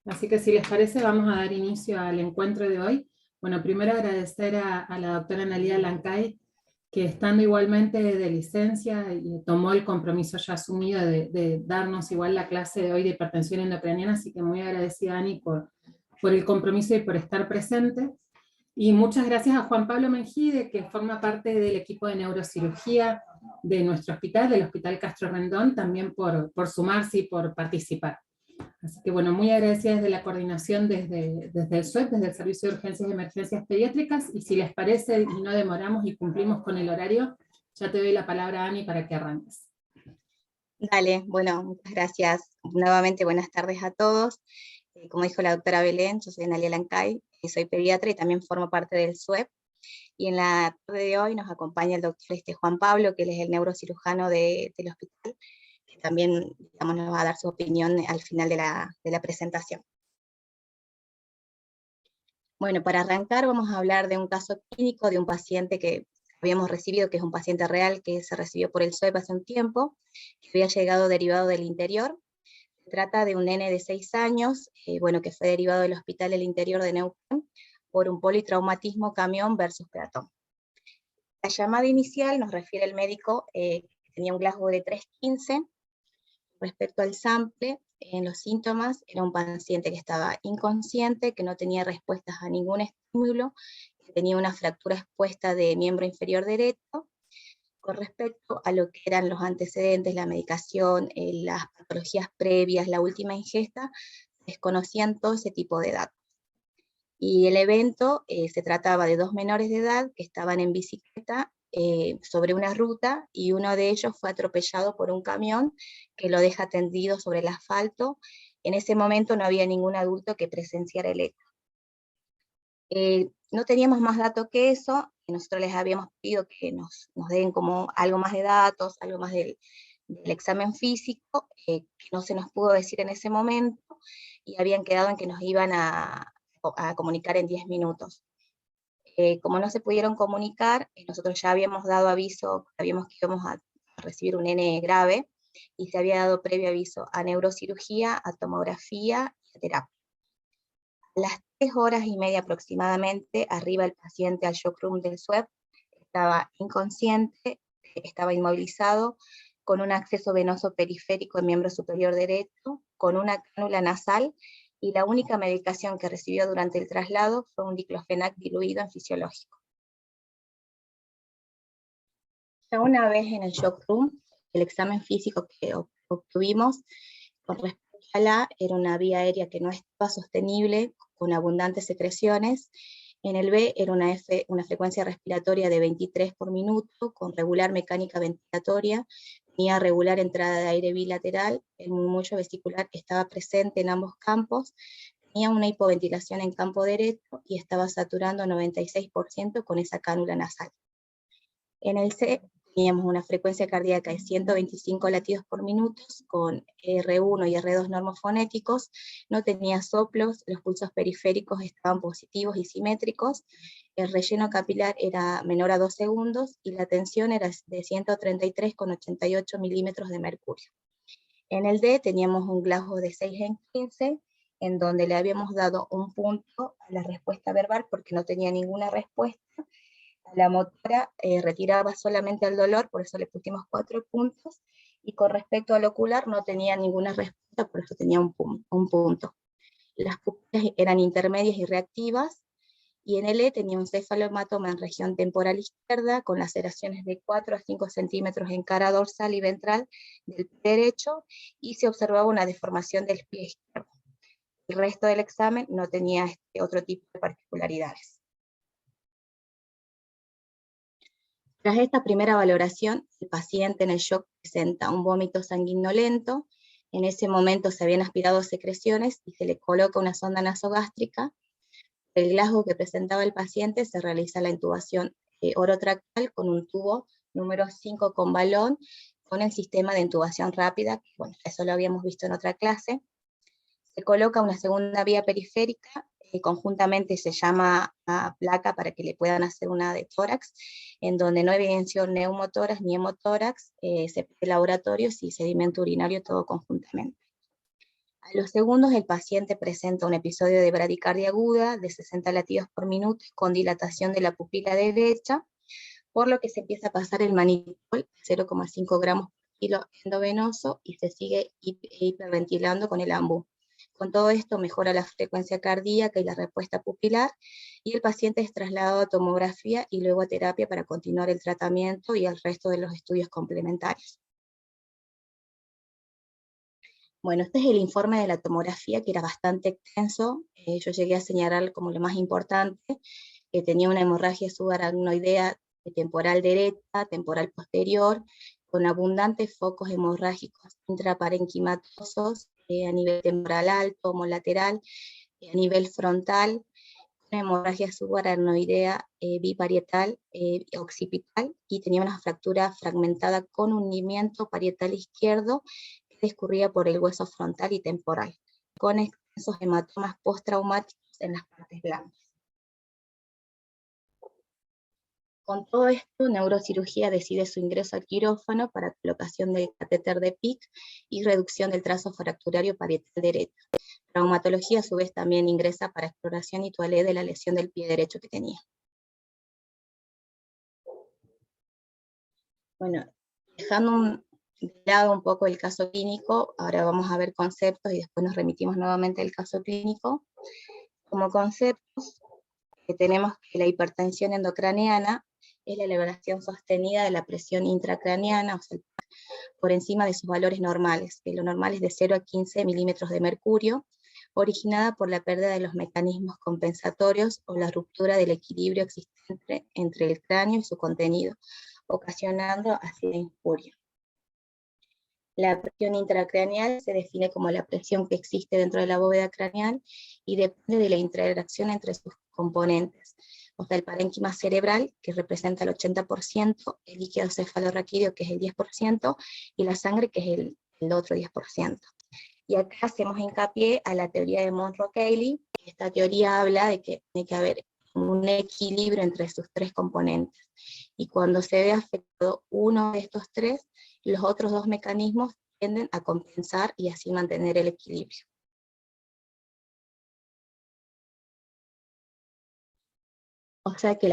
Así que si les parece, vamos a dar inicio al encuentro de hoy. Bueno, primero agradecer a la doctora Analía Lancay, que estando igualmente de licencia, y tomó el compromiso ya asumido de darnos igual la clase de hoy de hipertensión endocrinal, así que muy agradecida, Ani, por el compromiso y por estar presente. Y muchas gracias a Juan Pablo Mengide, que forma parte del equipo de neurocirugía de nuestro hospital, del Hospital Castro Rendón, también por sumarse y por participar. Así que bueno, muy agradecida desde la coordinación desde el SUEP, desde el Servicio de Urgencias y Emergencias Pediátricas, y si les parece y no demoramos y cumplimos con el horario, ya te doy la palabra, Ani, para que arranques. Dale, bueno, muchas gracias. Nuevamente buenas tardes a todos. Como dijo la doctora Belén, yo soy Analía Lancay, soy pediatra y también formo parte del SUEP. Y en la tarde de hoy nos acompaña el doctor Juan Pablo, que él es el neurocirujano del hospital, que también, digamos, nos va a dar su opinión al final de la presentación. Bueno, para arrancar vamos a hablar de un caso clínico de un paciente que habíamos recibido, que es un paciente real que se recibió por el SUEP hace un tiempo, que había llegado derivado del interior. Se trata de un nene de 6 años, bueno, que fue derivado del hospital del interior de Neuquén por un politraumatismo camión versus peatón. La llamada inicial nos refiere el médico que tenía un Glasgow de 315. Respecto al sample, en los síntomas, era un paciente que estaba inconsciente, que no tenía respuestas a ningún estímulo, que tenía una fractura expuesta de miembro inferior derecho. Con respecto a lo que eran los antecedentes, la medicación, las patologías previas, la última ingesta, desconocían todo ese tipo de datos. Y el evento se trataba de 2 menores de edad que estaban en bicicleta sobre una ruta, y uno de ellos fue atropellado por un camión que lo deja tendido sobre el asfalto. En ese momento no había ningún adulto que presenciara el hecho. No teníamos más datos que eso, y nosotros les habíamos pedido que nos den como algo más de datos, algo más del examen físico, que no se nos pudo decir en ese momento, y habían quedado en que nos iban a comunicar en 10 minutos. Como no se pudieron comunicar, nosotros ya habíamos dado aviso, sabíamos que íbamos a recibir un nene grave, y se había dado previo aviso a neurocirugía, a tomografía y a terapia. A las 3 horas y media aproximadamente, arriba el paciente al shock room del SUEP, estaba inconsciente, estaba inmovilizado, con un acceso venoso periférico en miembro superior derecho, con una cánula nasal, y la única medicación que recibió durante el traslado fue un diclofenac diluido en fisiológico. Ya una vez en el shock room, el examen físico que obtuvimos con respecto a era una vía aérea que no estaba sostenible, con abundantes secreciones. En el B era una frecuencia respiratoria de 23 por minuto, con regular mecánica ventilatoria, tenía regular entrada de aire bilateral, el murmullo vesicular estaba presente en ambos campos, tenía una hipoventilación en campo derecho y estaba saturando 96% con esa cánula nasal. En el C teníamos una frecuencia cardíaca de 125 latidos por minuto, con R1 y R2 normofonéticos, no tenía soplos, los pulsos periféricos estaban positivos y simétricos, el relleno capilar era menor a 2 segundos, y la tensión era de 133,88 milímetros de mercurio. En el D teníamos un Glasgow de 6 en 15, en donde le habíamos dado un punto a la respuesta verbal porque no tenía ninguna respuesta. La motora retiraba solamente el dolor, por eso le pusimos 4 puntos, y con respecto al ocular no tenía ninguna respuesta, por eso tenía un punto. Las pupilas eran intermedias y reactivas, y en el E tenía un cefalohematoma en región temporal izquierda, con laceraciones de 4 a 5 centímetros en cara dorsal y ventral del pie derecho, y se observaba una deformación del pie izquierdo. El resto del examen no tenía otro tipo de particularidades. Tras esta primera valoración, el paciente en el shock presenta un vómito sanguinolento. En ese momento se habían aspirado secreciones y se le coloca una sonda nasogástrica. El Glasgow que presentaba el paciente, se realiza la intubación orotractal con un tubo número 5 con balón, con el sistema de intubación rápida, que bueno, eso lo habíamos visto en otra clase. Se coloca una segunda vía periférica, conjuntamente se llama a placa para que le puedan hacer una de tórax, en donde no evidenció neumotórax ni hemotórax, se pide laboratorio y sedimento urinario todo conjuntamente. A los segundos el paciente presenta un episodio de bradicardia aguda de 60 latidos por minuto con dilatación de la pupila derecha, por lo que se empieza a pasar el manitol 0,5 gramos por kilo endovenoso y se sigue hiperventilando con el AMBU. Con todo esto mejora la frecuencia cardíaca y la respuesta pupilar, y el paciente es trasladado a tomografía y luego a terapia para continuar el tratamiento y el resto de los estudios complementarios. Bueno, este es el informe de la tomografía, que era bastante extenso. Yo llegué a señalar como lo más importante, que tenía una hemorragia subaracnoidea temporal derecha, temporal posterior, con abundantes focos hemorrágicos intraparenquimatosos a nivel temporal alto, homolateral, a nivel frontal, una hemorragia subaracnoidea biparietal occipital, y tenía una fractura fragmentada con hundimiento parietal izquierdo que discurría por el hueso frontal y temporal, con extensos hematomas postraumáticos en las partes blandas. Con todo esto, neurocirugía decide su ingreso al quirófano para colocación del catéter de PIC y reducción del trazo fracturario parietal derecho. Traumatología a su vez también ingresa para exploración y toilette de la lesión del pie derecho que tenía. Bueno, dejando de lado un poco el caso clínico, ahora vamos a ver conceptos y después nos remitimos nuevamente al caso clínico. Como conceptos, tenemos que la hipertensión endocraneana es la elevación sostenida de la presión intracraneana, o sea, por encima de sus valores normales, que lo normal es de 0 a 15 milímetros de mercurio, originada por la pérdida de los mecanismos compensatorios o la ruptura del equilibrio existente entre el cráneo y su contenido, ocasionando así la injuria. La presión intracraneal se define como la presión que existe dentro de la bóveda craneal y depende de la interacción entre sus componentes, o sea, el parénquima cerebral, que representa el 80%, el líquido cefalorraquídeo, que es el 10%, y la sangre, que es el otro 10%. Y acá hacemos hincapié a la teoría de Monro-Cayley. Esta teoría habla de que tiene que haber un equilibrio entre sus tres componentes, y cuando se ve afectado uno de estos tres, los otros dos mecanismos tienden a compensar y así mantener el equilibrio. O sea que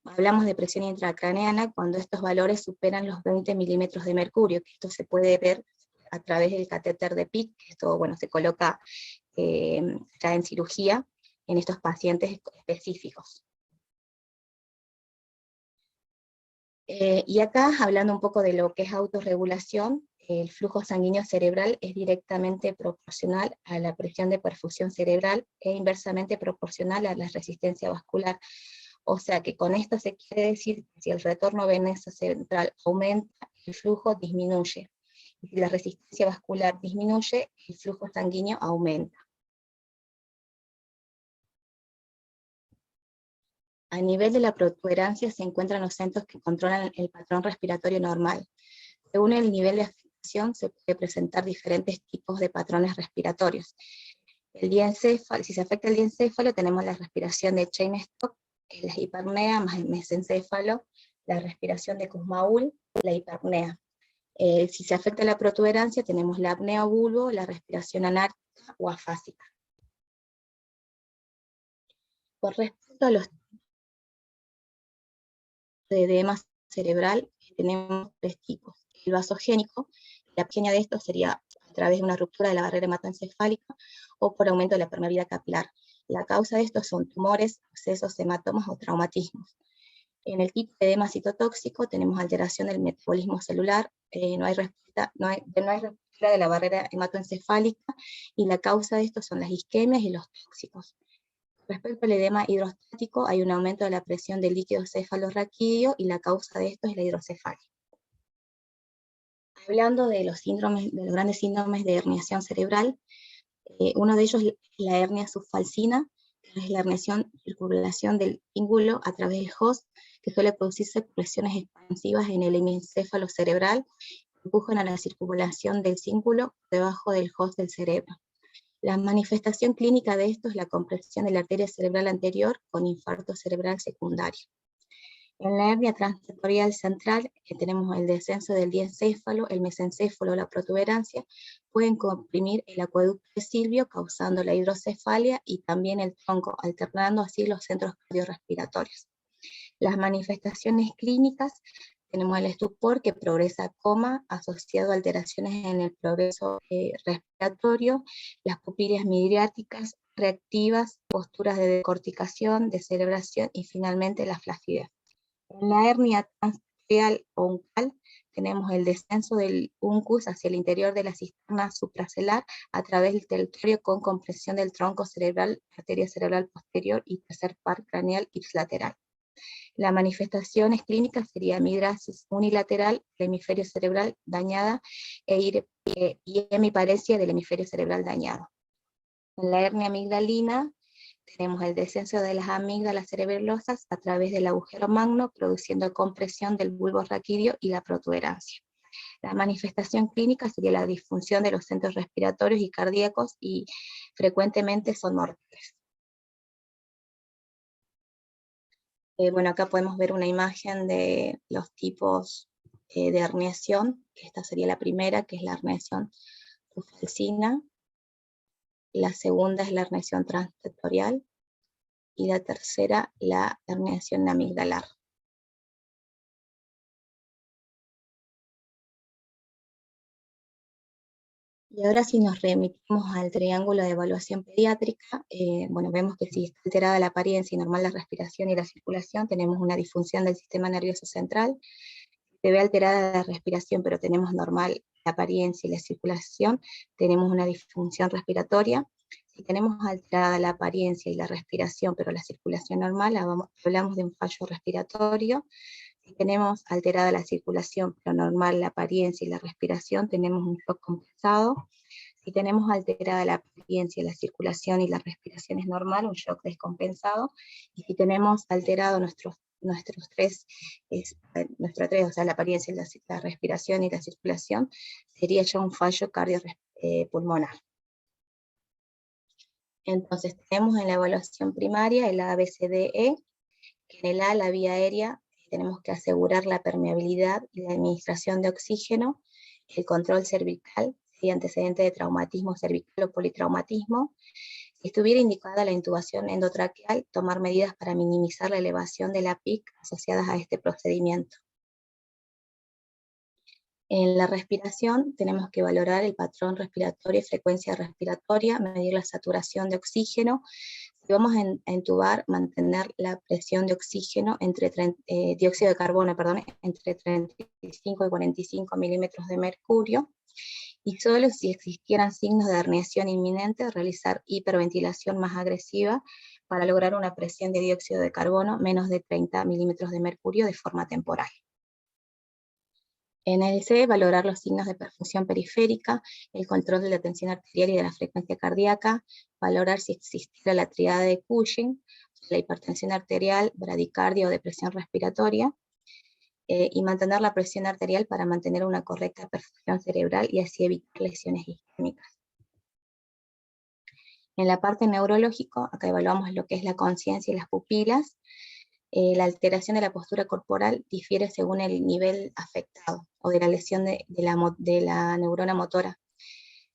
hablamos de presión intracraneana cuando estos valores superan los 20 milímetros de mercurio, que esto se puede ver a través del catéter de PIC, que esto se coloca ya en cirugía en estos pacientes específicos. Y acá, hablando un poco de lo que es autorregulación, el flujo sanguíneo cerebral es directamente proporcional a la presión de perfusión cerebral e inversamente proporcional a la resistencia vascular. O sea que con esto se quiere decir que si el retorno venoso central aumenta, el flujo disminuye. Y si la resistencia vascular disminuye, el flujo sanguíneo aumenta. A nivel de la protuberancia se encuentran los centros que controlan el patrón respiratorio normal. Según el nivel de afectación se puede presentar diferentes tipos de patrones respiratorios. Si se afecta el diencéfalo, tenemos la respiración de Cheyne-Stokes, la hipernea más el mesencéfalo, la respiración de Kussmaul, la hipernea. Si se afecta la protuberancia, tenemos la apnea o bulbo, la respiración anárquica o afásica. Con respecto a los de edema cerebral, tenemos tres tipos. El vasogénico, la pequeña de estos sería a través de una ruptura de la barrera hematoencefálica o por aumento de la permeabilidad capilar. La causa de estos son tumores, abscesos, hematomas o traumatismos. En el tipo de edema citotóxico tenemos alteración del metabolismo celular, no hay ruptura de la barrera hematoencefálica, y la causa de estos son las isquemias y los tóxicos. Respecto al edema hidrostático, hay un aumento de la presión del líquido cefalorraquídeo y la causa de esto es la hidrocefalia. Hablando de los grandes síndromes de herniación cerebral, uno de ellos es la hernia subfalcina, que es la circulación del cíngulo a través del host, que suele producirse presiones expansivas en el hemicéfalo cerebral, que empujan a la circulación del cíngulo debajo del host del cerebro. La manifestación clínica de esto es la compresión de la arteria cerebral anterior con infarto cerebral secundario. En la hernia transseptorial central, que tenemos el descenso del diencéfalo, el mesencéfalo, la protuberancia, pueden comprimir el acueducto de Silvio, causando la hidrocefalia y también el tronco, alternando así los centros cardiorrespiratorios. Las manifestaciones clínicas, tenemos el estupor que progresa a coma, asociado a alteraciones en el progreso respiratorio, las pupilas midriáticas reactivas, posturas de decorticación, descerebración y finalmente la flacidez. En la hernia transseptorial o uncal tenemos el descenso del uncus hacia el interior de la cisterna supracelular a través del territorio con compresión del tronco cerebral, arteria cerebral posterior y tercer par craneal ipsilateral. Las manifestaciones clínicas sería migrasis unilateral del hemisferio cerebral dañada y hemiparesia del hemisferio cerebral dañado. En la hernia amigdalina tenemos el descenso de las amígdalas cerebelosas a través del agujero magno, produciendo compresión del bulbo raquídeo y la protuberancia. La manifestación clínica sería la disfunción de los centros respiratorios y cardíacos y frecuentemente son mortales. Bueno, acá podemos ver una imagen de los tipos de herniación. Esta sería la primera, que es la herniación trufalcina. La segunda es la herniación transseptorial. Y la tercera, la herniación amigdalar. Y ahora si nos remitimos al triángulo de evaluación pediátrica, bueno, vemos que si está alterada la apariencia y normal la respiración y la circulación, tenemos una disfunción del sistema nervioso central. Si se ve alterada la respiración, pero tenemos normal la apariencia y la circulación, tenemos una disfunción respiratoria. Si tenemos alterada la apariencia y la respiración, pero la circulación normal, hablamos de un fallo respiratorio. Si tenemos alterada la circulación, pero normal la apariencia y la respiración, tenemos un shock compensado. Si tenemos alterada la apariencia, la circulación y la respiración es normal, un shock descompensado. Y si tenemos alterado nuestros tres, o sea, la apariencia, la respiración y la circulación, sería ya un fallo cardiopulmonar. Entonces tenemos en la evaluación primaria el ABCDE, que en el A, la vía aérea, tenemos que asegurar la permeabilidad y la administración de oxígeno, el control cervical, si antecedente de traumatismo cervical o politraumatismo. Si estuviera indicada la intubación endotraqueal, tomar medidas para minimizar la elevación de la PIC asociadas a este procedimiento. En la respiración tenemos que valorar el patrón respiratorio y frecuencia respiratoria, medir la saturación de oxígeno. Si vamos a intubar, mantener la presión de oxígeno dióxido de carbono, entre 35 y 45 milímetros de mercurio. Y solo si existieran signos de herniación inminente, realizar hiperventilación más agresiva para lograr una presión de dióxido de carbono menos de 30 milímetros de mercurio de forma temporal. En el C, valorar los signos de perfusión periférica, el control de la tensión arterial y de la frecuencia cardíaca, valorar si existiera la tríada de Cushing, la hipertensión arterial, bradicardia o depresión respiratoria, y mantener la presión arterial para mantener una correcta perfusión cerebral y así evitar lesiones isquémicas. En la parte neurológica, acá evaluamos lo que es la conciencia y las pupilas. La alteración de la postura corporal difiere según el nivel afectado o de la lesión de la neurona motora.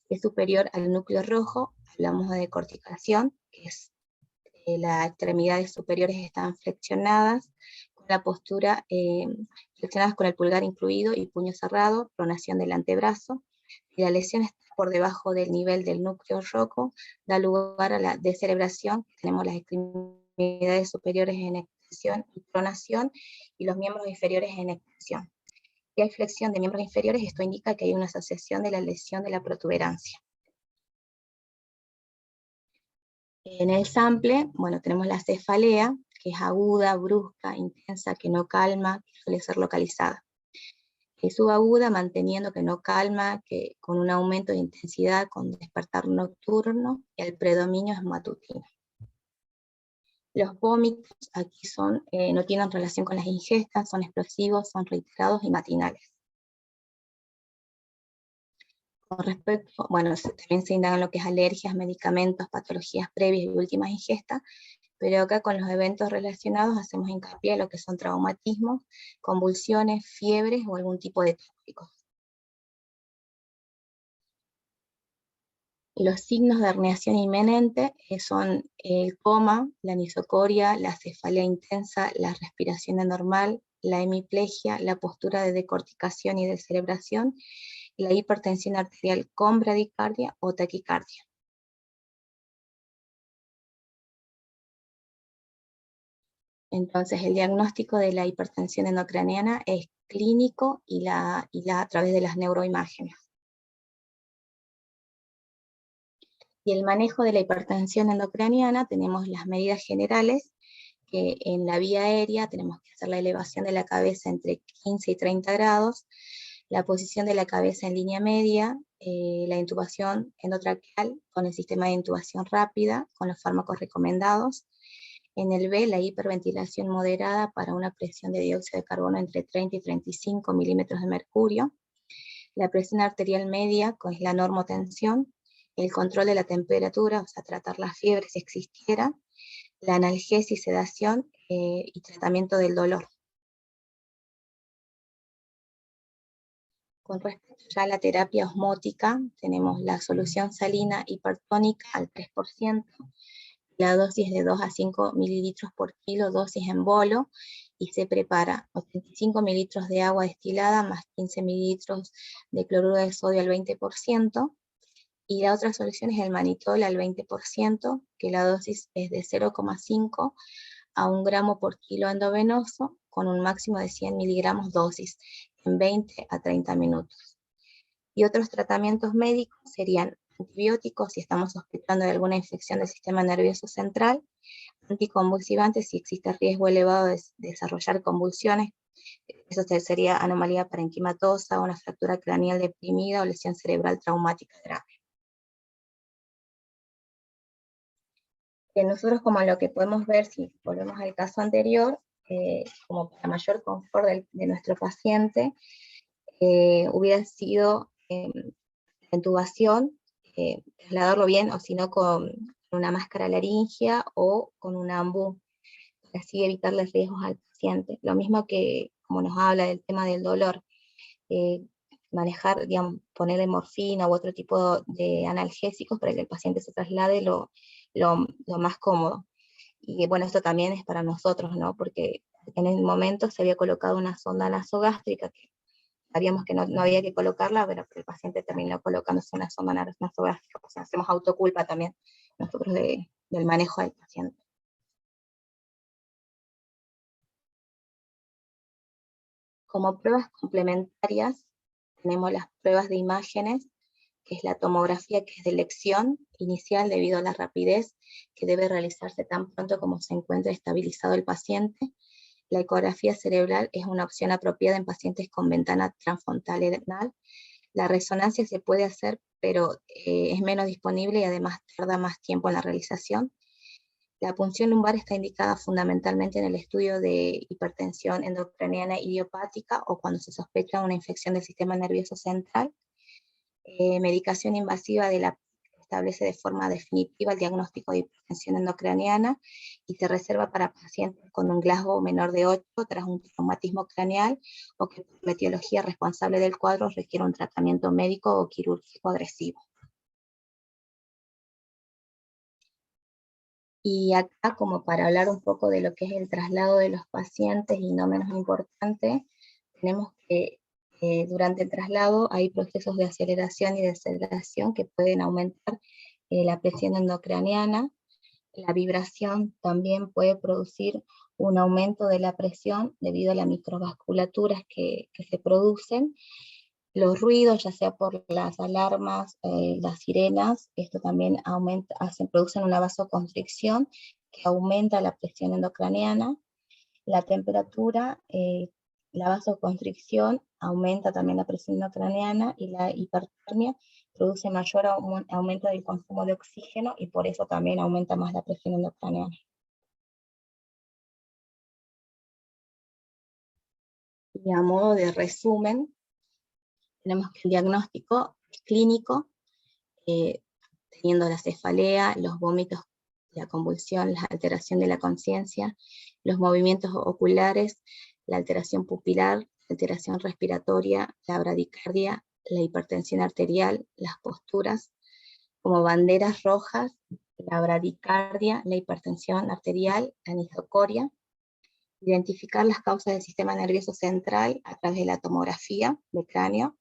Si es superior al núcleo rojo, hablamos de decorticación, que es las extremidades superiores están flexionadas, con la postura flexionadas con el pulgar incluido y puño cerrado, pronación del antebrazo. Si la lesión está por debajo del nivel del núcleo rojo, da lugar a la descerebración. Tenemos las extremidades superiores en extensión y pronación, y los miembros inferiores en extensión. Si hay flexión de miembros inferiores, esto indica que hay una asociación de la lesión de la protuberancia. En el sample, bueno, tenemos la cefalea, que es aguda, brusca, intensa, que no calma, que suele ser localizada. Es subaguda, manteniendo que no calma, que con un aumento de intensidad, con despertar nocturno, y el predominio es matutino. Los vómitos aquí no tienen relación con las ingestas, son explosivos, son reiterados y matinales. Con respecto, bueno, también se indagan lo que es alergias, medicamentos, patologías previas y últimas ingestas, pero acá con los eventos relacionados hacemos hincapié en lo que son traumatismos, convulsiones, fiebres o algún tipo de tóxicos. Los signos de herniación inminente son el coma, la anisocoria, la cefalea intensa, la respiración anormal, la hemiplegia, la postura de decorticación y descerebración, y la hipertensión arterial con bradicardia o taquicardia. Entonces, el diagnóstico de la hipertensión endocraniana es clínico y a través de las neuroimágenes. Y el manejo de la hipertensión endocraniana, tenemos las medidas generales, que en la vía aérea tenemos que hacer la elevación de la cabeza entre 15 y 30 grados, la posición de la cabeza en línea media, la intubación endotraqueal con el sistema de intubación rápida, con los fármacos recomendados. En el B, la hiperventilación moderada para una presión de dióxido de carbono entre 30 y 35 milímetros de mercurio. La presión arterial media, con la normotensión. El control de la temperatura, o sea, tratar la fiebre si existiera. La analgesia, sedación y tratamiento del dolor. Con respecto ya a la terapia osmótica, tenemos la solución salina hipertónica al 3%, la dosis de 2 a 5 mililitros por kilo, dosis en bolo, y se prepara 85 mililitros de agua destilada más 15 mililitros de cloruro de sodio al 20%, y la otra solución es el manitol al 20%, que la dosis es de 0,5 a 1 gramo por kilo endovenoso, con un máximo de 100 miligramos dosis, en 20 a 30 minutos. Y otros tratamientos médicos serían antibióticos si estamos sospechando de alguna infección del sistema nervioso central, anticonvulsivantes si existe riesgo elevado de desarrollar convulsiones, eso sería anomalía parenquimatosa, una fractura craneal deprimida o lesión cerebral traumática grave. Nosotros, como lo que podemos ver, si volvemos al caso anterior, como para mayor confort de nuestro paciente, hubiera sido la intubación, trasladarlo bien, o si no con una máscara laringea o con un ambú, para así evitarle riesgos al paciente. Lo mismo que, como nos habla del tema del dolor, manejar, digamos, ponerle morfina u otro tipo de analgésicos para que el paciente se traslade lo más cómodo. Y bueno, esto también es para nosotros, ¿no? Porque en el momento se había colocado una sonda nasogástrica que sabíamos que no había que colocarla, pero el paciente terminó colocándose una sonda nasogástrica. O sea, hacemos autoculpa también nosotros del manejo del paciente. Como pruebas complementarias, tenemos las pruebas de imágenes, que es la tomografía, que es de elección inicial debido a la rapidez que debe realizarse tan pronto como se encuentre estabilizado el paciente. La ecografía cerebral es una opción apropiada en pacientes con ventana transfrontal renal. La resonancia se puede hacer, pero es menos disponible y además tarda más tiempo en la realización. La punción lumbar está indicada fundamentalmente en el estudio de hipertensión endocraniana idiopática o cuando se sospecha una infección del sistema nervioso central. Medicación invasiva establece de forma definitiva el diagnóstico de hipertensión endocraniana y se reserva para pacientes con un Glasgow menor de 8 tras un traumatismo craneal o que por la etiología responsable del cuadro requiere un tratamiento médico o quirúrgico agresivo. Y acá, como para hablar un poco de lo que es el traslado de los pacientes y no menos importante, tenemos que durante el traslado hay procesos de aceleración y deceleración que pueden aumentar la presión endocraniana. La vibración también puede producir un aumento de la presión debido a las microvasculaturas que se producen. Los ruidos, ya sea por las alarmas, las sirenas, esto también producen una vasoconstricción que aumenta la presión endocraniana. La temperatura, la vasoconstricción aumenta también la presión endocraniana, y la hipertermia produce mayor aumento del consumo de oxígeno y por eso también aumenta más la presión endocraniana. Y a modo de resumen, tenemos que el diagnóstico es clínico, teniendo la cefalea, los vómitos la convulsión, la alteración de la conciencia, los movimientos oculares, la alteración pupilar, la alteración respiratoria, la bradicardia, la hipertensión arterial, las posturas, como banderas rojas, la bradicardia, la hipertensión arterial, la anisocoria, identificar las causas del sistema nervioso central a través de la tomografía de cráneo,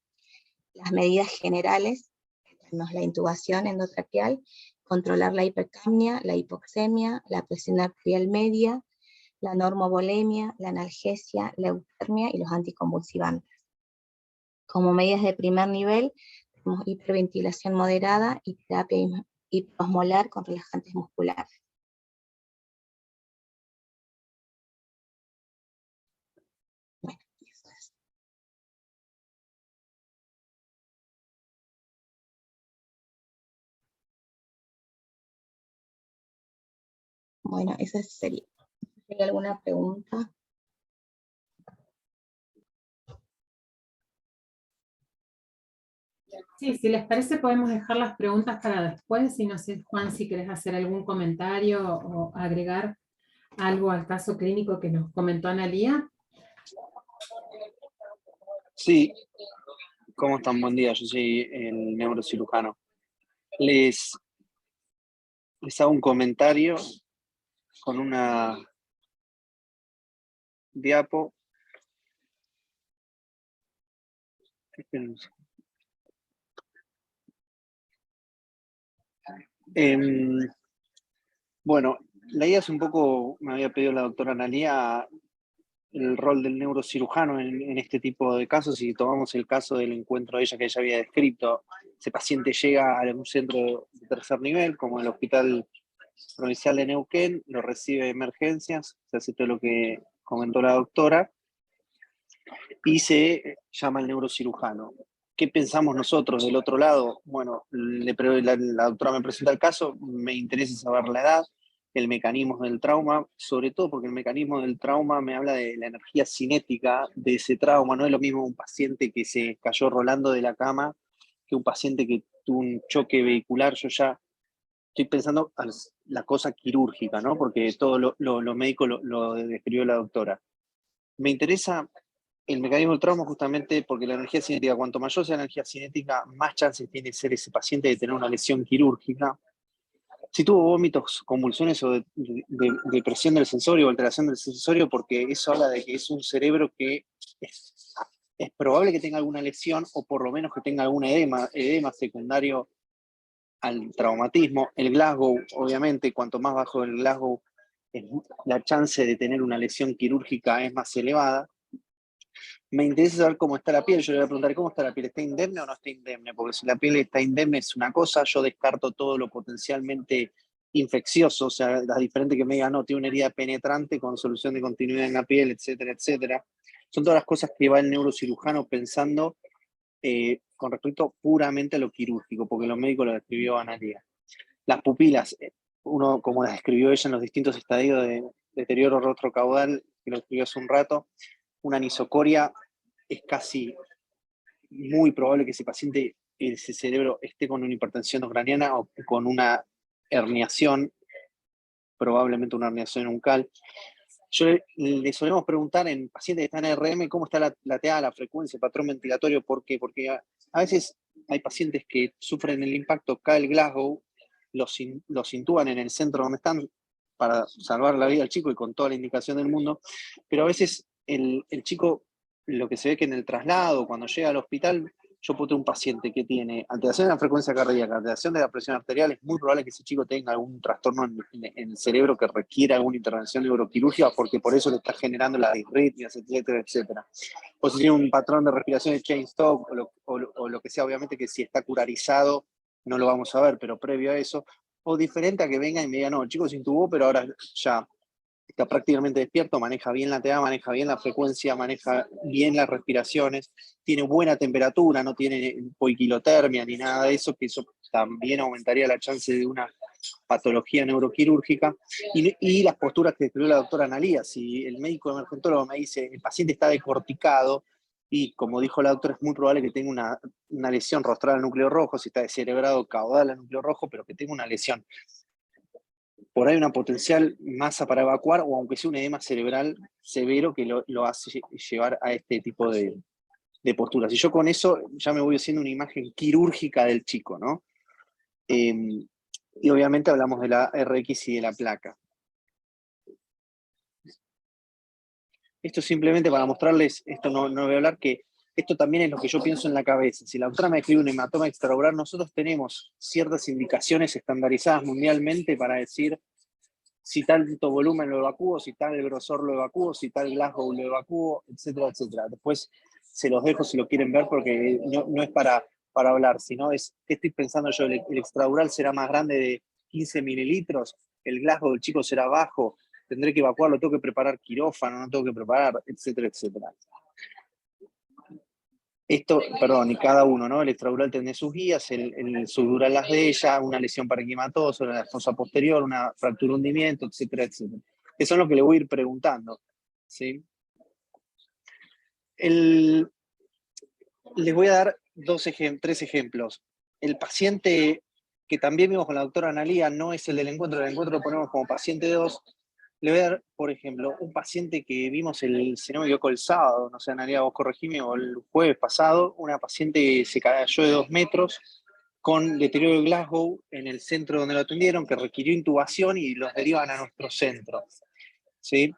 las medidas generales, tenemos la intubación endotraqueal, controlar la hipercapnia, la hipoxemia, la presión arterial media, la normovolemia, la analgesia, la eutermia y los anticonvulsivantes. Como medidas de primer nivel, tenemos hiperventilación moderada y terapia hiposmolar con relajantes musculares. Bueno, eso es. Bueno, esa sería. ¿Hay alguna pregunta? Sí, si les parece podemos dejar las preguntas para después, y no sé, Juan, si querés hacer algún comentario o agregar algo al caso clínico que nos comentó Analía. Sí, ¿cómo están? Buen día, yo soy el neurocirujano. Les hago un comentario con una diapo. Bueno, la idea es un poco, me había pedido la doctora Analía, el rol del neurocirujano en este tipo de casos, y tomamos el caso del encuentro de ella que ella había descrito. Ese paciente llega a un centro de tercer nivel, como el Hospital Provincial de Neuquén, lo recibe de emergencias, se hace todo lo que comentó la doctora, y se llama al neurocirujano. ¿Qué pensamos nosotros del otro lado? Bueno, la doctora me presenta el caso, me interesa saber la edad, el mecanismo del trauma, sobre todo porque el mecanismo del trauma me habla de la energía cinética de ese trauma. No es lo mismo un paciente que se cayó rolando de la cama que un paciente que tuvo un choque vehicular. Yo ya estoy pensando en la cosa quirúrgica, ¿no? Porque todo lo médico lo describió la doctora. Me interesa el mecanismo del trauma justamente porque la energía cinética, cuanto mayor sea la energía cinética, más chances tiene de ser ese paciente de tener una lesión quirúrgica. Si tuvo vómitos, convulsiones o depresión del sensorio o alteración del sensorio, porque eso habla de que es un cerebro que es probable que tenga alguna lesión o por lo menos que tenga algún edema secundario al traumatismo. El Glasgow, obviamente, cuanto más bajo el Glasgow, la chance de tener una lesión quirúrgica es más elevada. Me interesa saber cómo está la piel. Yo le voy a preguntar cómo está la piel. ¿Está indemne o no está indemne? Porque si la piel está indemne es una cosa, yo descarto todo lo potencialmente infeccioso, o sea, las diferentes que me digan, no, tiene una herida penetrante con solución de continuidad en la piel, etcétera, etcétera. Son todas las cosas que va el neurocirujano pensando con respecto puramente a lo quirúrgico, porque lo médico lo describió Analía. Las pupilas, uno como las describió ella en los distintos estadios de deterioro retrocaudal, que lo describió hace un rato, una anisocoria, es casi muy probable que ese paciente, ese cerebro, esté con una hipertensión craneana o con una herniación, probablemente una herniación uncal. Yo le solemos preguntar en pacientes que están en RM cómo está la TA, la frecuencia, el patrón ventilatorio. ¿Por qué? Porque a veces hay pacientes que sufren el impacto, cae el Glasgow, los intúan en el centro donde están para salvar la vida al chico y con toda la indicación del mundo, pero a veces el chico, lo que se ve que en el traslado, cuando llega al hospital, yo puedo tener un paciente que tiene alteración de la frecuencia cardíaca, alteración de la presión arterial, es muy probable que ese chico tenga algún trastorno en el cerebro que requiera alguna intervención neuroquirúrgica, porque por eso le está generando las disritmias, etcétera, etcétera. O si tiene un patrón de respiración de chain stop, o lo que sea, obviamente que si está curarizado, no lo vamos a ver, pero previo a eso, o diferente a que venga y me diga, no, el chico se intubó, pero ahora ya está prácticamente despierto, maneja bien la TA, maneja bien la frecuencia, maneja bien las respiraciones, tiene buena temperatura, no tiene poiquilotermia ni nada de eso, que eso también aumentaría la chance de una patología neuroquirúrgica. Y las posturas que describió la doctora Analía, si el médico emergentólogo me dice el paciente está decorticado, y como dijo la doctora, es muy probable que tenga una lesión rostral al núcleo rojo, si está descerebrado caudal al núcleo rojo, pero que tenga una lesión por ahí una potencial masa para evacuar, o aunque sea un edema cerebral severo que lo hace llevar a este tipo de posturas. Y yo con eso ya me voy haciendo una imagen quirúrgica del chico, ¿no? Y obviamente hablamos de la RX y de la placa. Esto simplemente para mostrarles, esto no voy a hablar, que esto también es lo que yo pienso en la cabeza. Si la doctora me escribe un hematoma extraocular, nosotros tenemos ciertas indicaciones estandarizadas mundialmente para decir si tanto volumen lo evacúo, si tal grosor lo evacúo, si tal Glasgow lo evacúo, etcétera, etcétera. Después se los dejo si lo quieren ver, porque no es para hablar, sino es qué estoy pensando yo. El extradural será más grande de 15 mililitros, el Glasgow del chico será bajo, tendré que evacuarlo, tengo que preparar quirófano, no tengo que preparar, etcétera, etcétera. Esto, perdón, y cada uno, ¿no? El extradural tiene sus guías, el subdural las de ella, una lesión parenquimatosa, una fosa posterior, una fractura hundimiento, etcétera, etcétera. Eso es lo que le voy a ir preguntando, ¿sí? Les voy a dar tres ejemplos. El paciente que también vimos con la doctora Analía no es el del encuentro lo ponemos como paciente 2. Le voy a dar, por ejemplo, un paciente que vimos, si no me equivoco, el sábado, no sé, Analía, vos corregime, o el jueves pasado, una paciente se cayó de 2 metros con deterioro de Glasgow en el centro donde lo atendieron, que requirió intubación y los derivan a nuestro centro, ¿sí?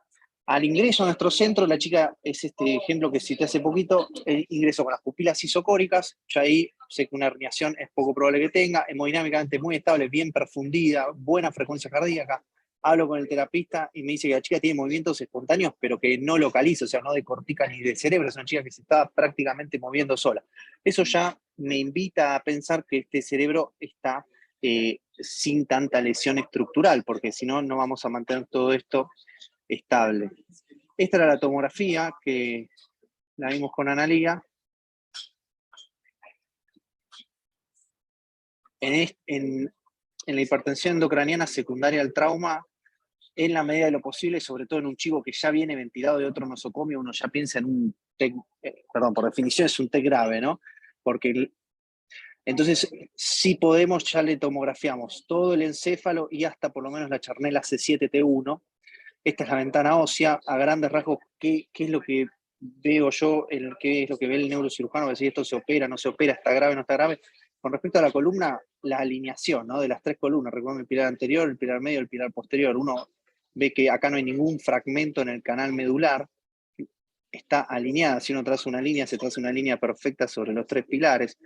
Al ingreso a nuestro centro, la chica es este ejemplo que cité hace poquito, el ingreso con las pupilas isocóricas, ya ahí sé que una herniación es poco probable que tenga, hemodinámicamente muy estable, bien perfundida, buena frecuencia cardíaca. Hablo con el terapista y me dice que la chica tiene movimientos espontáneos, pero que no localiza, o sea, no de cortica ni de cerebro, es una chica que se está prácticamente moviendo sola. Eso ya me invita a pensar que este cerebro está sin tanta lesión estructural, porque si no, no vamos a mantener todo esto estable. Esta era la tomografía que la vimos con Analía. En la hipertensión endocraniana secundaria al trauma, en la medida de lo posible, sobre todo en un chico que ya viene ventilado de otro nosocomio, uno ya piensa en un TEC, perdón, por definición es un TEC grave, ¿no? Porque entonces, si podemos, ya le tomografiamos todo el encéfalo y hasta por lo menos la charnela C7T1. Esta es la ventana ósea, a grandes rasgos, ¿qué es lo que veo yo, qué es lo que ve el neurocirujano? Decir, esto se opera, no se opera, está grave, no está grave. Con respecto a la columna, la alineación, ¿no? De las tres columnas, recuerden el pilar anterior, el pilar medio, el pilar posterior. Uno ve que acá no hay ningún fragmento en el canal medular, está alineada. Si uno traza una línea, se traza una línea perfecta sobre los tres pilares.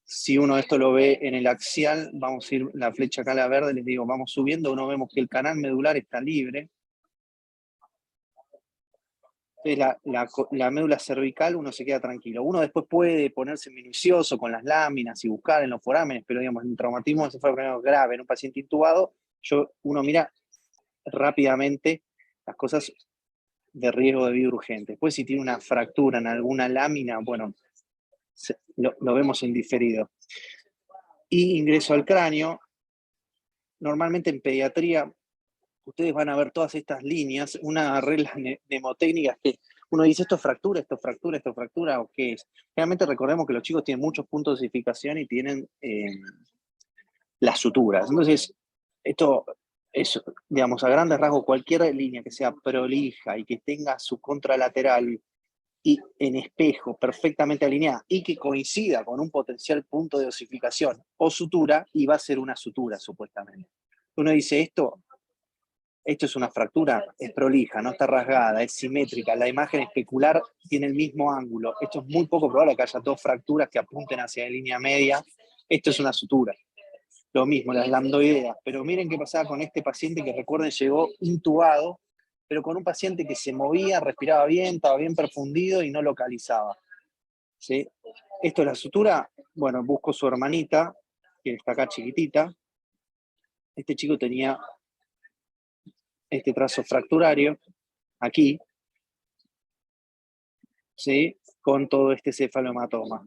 Si uno esto lo ve en el axial, vamos a ir, la flecha acá a la verde, les digo, vamos subiendo, uno vemos que el canal medular está libre. Entonces la médula cervical uno se queda tranquilo. Uno después puede ponerse minucioso con las láminas y buscar en los forámenes, pero digamos, en traumatismo encefalocraniano grave, en un paciente intubado, uno mira rápidamente las cosas de riesgo de vida urgente. Después si tiene una fractura en alguna lámina, bueno, lo vemos en diferido. Y ingreso al cráneo. Normalmente en pediatría, ustedes van a ver todas estas líneas, una regla mnemotécnica es que uno dice esto es fractura, esto es fractura, esto es fractura, o qué es. Realmente recordemos que los chicos tienen muchos puntos de osificación y tienen las suturas. Entonces, esto es, digamos, a grandes rasgos, cualquier línea que sea prolija y que tenga su contralateral y en espejo perfectamente alineada y que coincida con un potencial punto de osificación o sutura, y va a ser una sutura supuestamente. Uno dice esto es una fractura, es prolija, no está rasgada, es simétrica, la imagen especular tiene el mismo ángulo. Esto es muy poco probable que haya dos fracturas que apunten hacia la línea media. Esto es una sutura. Lo mismo, las lambdoideas. Pero miren qué pasaba con este paciente que, recuerden, llegó intubado, pero con un paciente que se movía, respiraba bien, estaba bien perfundido y no localizaba. ¿Sí? Esto es la sutura. Bueno, busco su hermanita, que está acá chiquitita. Este chico tenía este trazo fracturario, aquí, ¿sí? Con todo este cefalohematoma.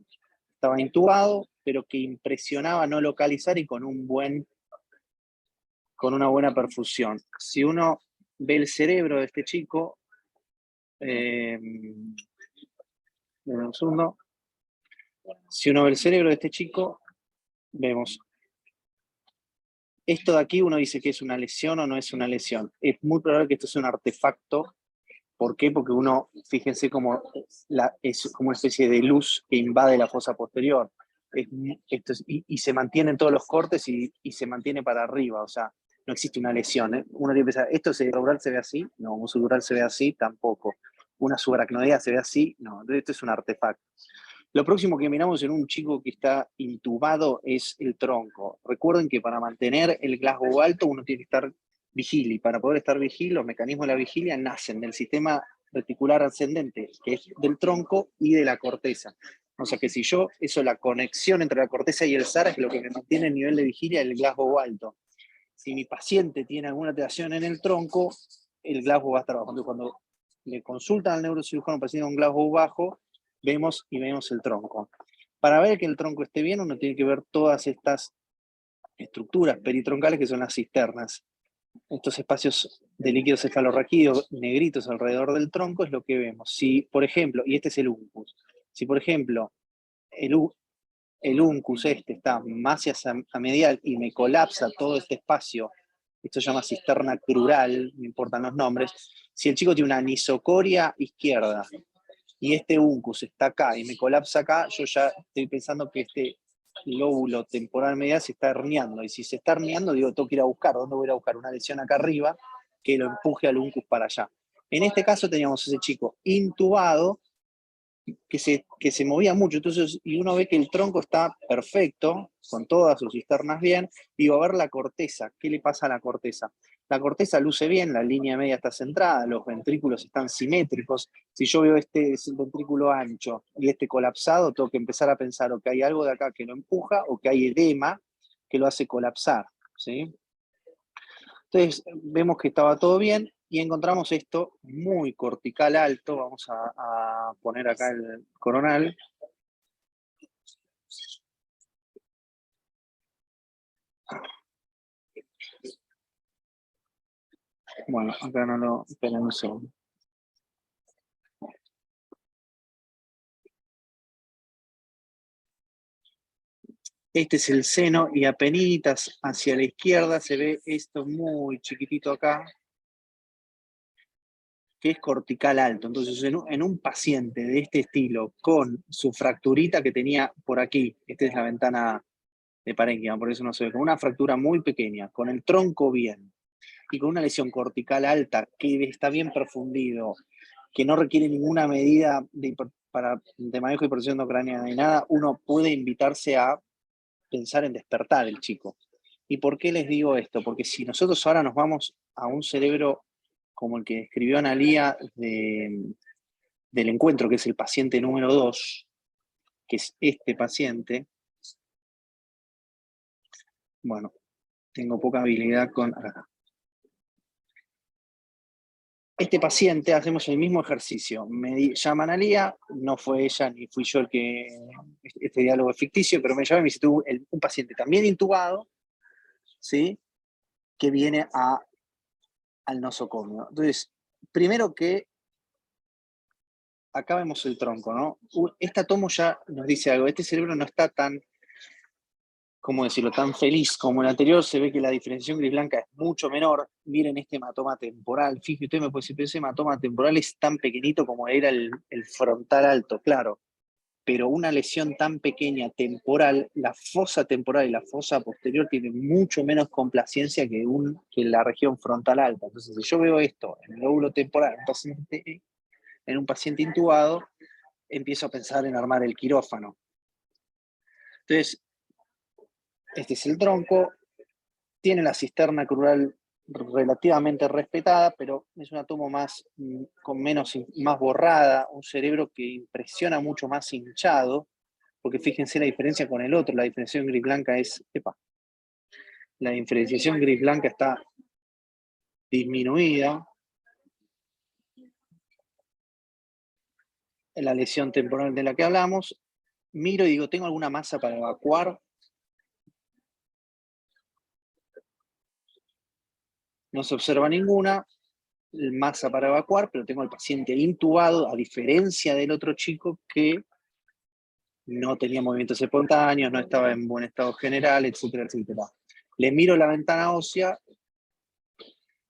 Estaba intubado, pero que impresionaba no localizar y con una buena perfusión. Si uno ve el cerebro de este chico, un segundo. Si uno ve el cerebro de este chico, vemos Esto de aquí uno dice que es una lesión o no es una lesión. Es muy probable que esto sea un artefacto. ¿Por qué? Porque uno, fíjense como es como una especie de luz que invade la fosa posterior. Y se mantienen todos los cortes y se mantiene para arriba, o sea, no existe una lesión. ¿Eh? Uno tiene que pensar, ¿esto cerebral se ve así? No, un subdural se ve así, tampoco. Una subaracnoidea se ve así, no, entonces esto es un artefacto. Lo próximo que miramos en un chico que está intubado es el tronco. Recuerden que para mantener el Glasgow alto uno tiene que estar vigil, y para poder estar vigil, los mecanismos de la vigilia nacen del sistema reticular ascendente, que es del tronco y de la corteza. O sea que si yo, la conexión entre la corteza y el SAR es lo que me mantiene el nivel de vigilia del Glasgow alto. Si mi paciente tiene alguna alteración en el tronco, el Glasgow va a estar bajo. Entonces, cuando le consultan al neurocirujano un paciente con Glasgow bajo, vemos el tronco. Para ver que el tronco esté bien, uno tiene que ver todas estas estructuras peritroncales que son las cisternas. Estos espacios de líquido cefalorraquídeo negritos alrededor del tronco es lo que vemos. Si, por ejemplo, y este es el uncus, si por ejemplo el uncus está más hacia medial y me colapsa todo este espacio, esto se llama cisterna crural, no importan los nombres, si el chico tiene una anisocoria izquierda y este uncus está acá y me colapsa acá, yo ya estoy pensando que este lóbulo temporal medial se está herniando. Y si se está herniando, digo, tengo que ir a buscar. ¿Dónde voy a ir a buscar? Una lesión acá arriba que lo empuje al uncus para allá. En este caso teníamos ese chico intubado que se movía mucho. Entonces, y uno ve que el tronco está perfecto, con todas sus cisternas bien, y va a ver la corteza. ¿Qué le pasa a la corteza? La corteza luce bien, la línea media está centrada, los ventrículos están simétricos. Si yo veo este ventrículo ancho y este colapsado, tengo que empezar a pensar o que hay algo de acá que lo empuja o que hay edema que lo hace colapsar, ¿sí? Entonces, vemos que estaba todo bien y encontramos esto muy cortical alto. Vamos a poner acá el coronal. Bueno, acá no lo... Esperen un segundo. Este es el seno y apenitas hacia la izquierda se ve esto muy chiquitito acá, que es cortical alto. Entonces, en un paciente de este estilo, con su fracturita que tenía por aquí, esta es la ventana de parénquima, por eso no se ve, con una fractura muy pequeña, con el tronco bien, y con una lesión cortical alta, que está bien profundido, que no requiere ninguna medida de manejo de hipertensión endocraniana ni nada, uno puede invitarse a pensar en despertar el chico. ¿Y por qué les digo esto? Porque si nosotros ahora nos vamos a un cerebro como el que describió Analía del encuentro, que es el paciente número 2, que es este paciente, bueno, tengo poca habilidad con... Este paciente, hacemos el mismo ejercicio. Me llama Analía, no fue ella ni fui yo el que... Este diálogo es ficticio, pero me llama y me dice, tú, un paciente también intubado, ¿sí? Que viene al nosocomio. Entonces, primero que acá vemos el tronco, ¿no? Esta tomo ya nos dice algo. Este cerebro no está tan, ¿cómo decirlo?, tan feliz como el anterior. Se ve que la diferenciación gris-blanca es mucho menor. Miren este hematoma temporal. Fíjate, usted me puede decir, pero ese hematoma temporal es tan pequeñito como era el frontal alto, claro. Pero una lesión tan pequeña temporal, la fosa temporal y la fosa posterior tienen mucho menos complacencia que la región frontal alta. Entonces, si yo veo esto en el lóbulo temporal, en un paciente intubado, empiezo a pensar en armar el quirófano. Entonces, este es el tronco, tiene la cisterna crural relativamente respetada, pero es una tomo más borrada, un cerebro que impresiona mucho más hinchado, porque fíjense la diferencia con el otro, la diferenciación gris-blanca la diferenciación gris-blanca está disminuida. En la lesión temporal de la que hablamos, miro y digo, ¿tengo alguna masa para evacuar? No se observa ninguna masa para evacuar, pero tengo al paciente intubado, a diferencia del otro chico que no tenía movimientos espontáneos, no estaba en buen estado general, etcétera, etcétera. Le miro la ventana ósea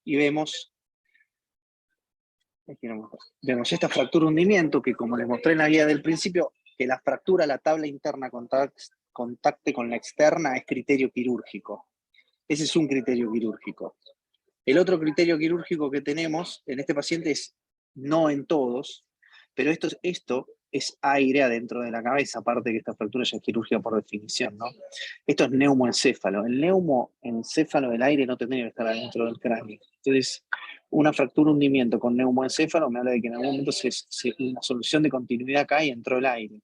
y vemos esta fractura hundimiento que, como les mostré en la guía del principio, que la fractura, la tabla interna contacte con la externa es criterio quirúrgico. Ese es un criterio quirúrgico. El otro criterio quirúrgico que tenemos en este paciente es, no en todos, pero esto es aire adentro de la cabeza, aparte que esta fractura ya es quirúrgica por definición, ¿no? Esto es neumoencéfalo. El neumoencéfalo del aire no tendría que estar adentro del cráneo. Entonces, una fractura hundimiento con neumoencéfalo me habla de que en algún momento una solución de continuidad acá y entró el aire.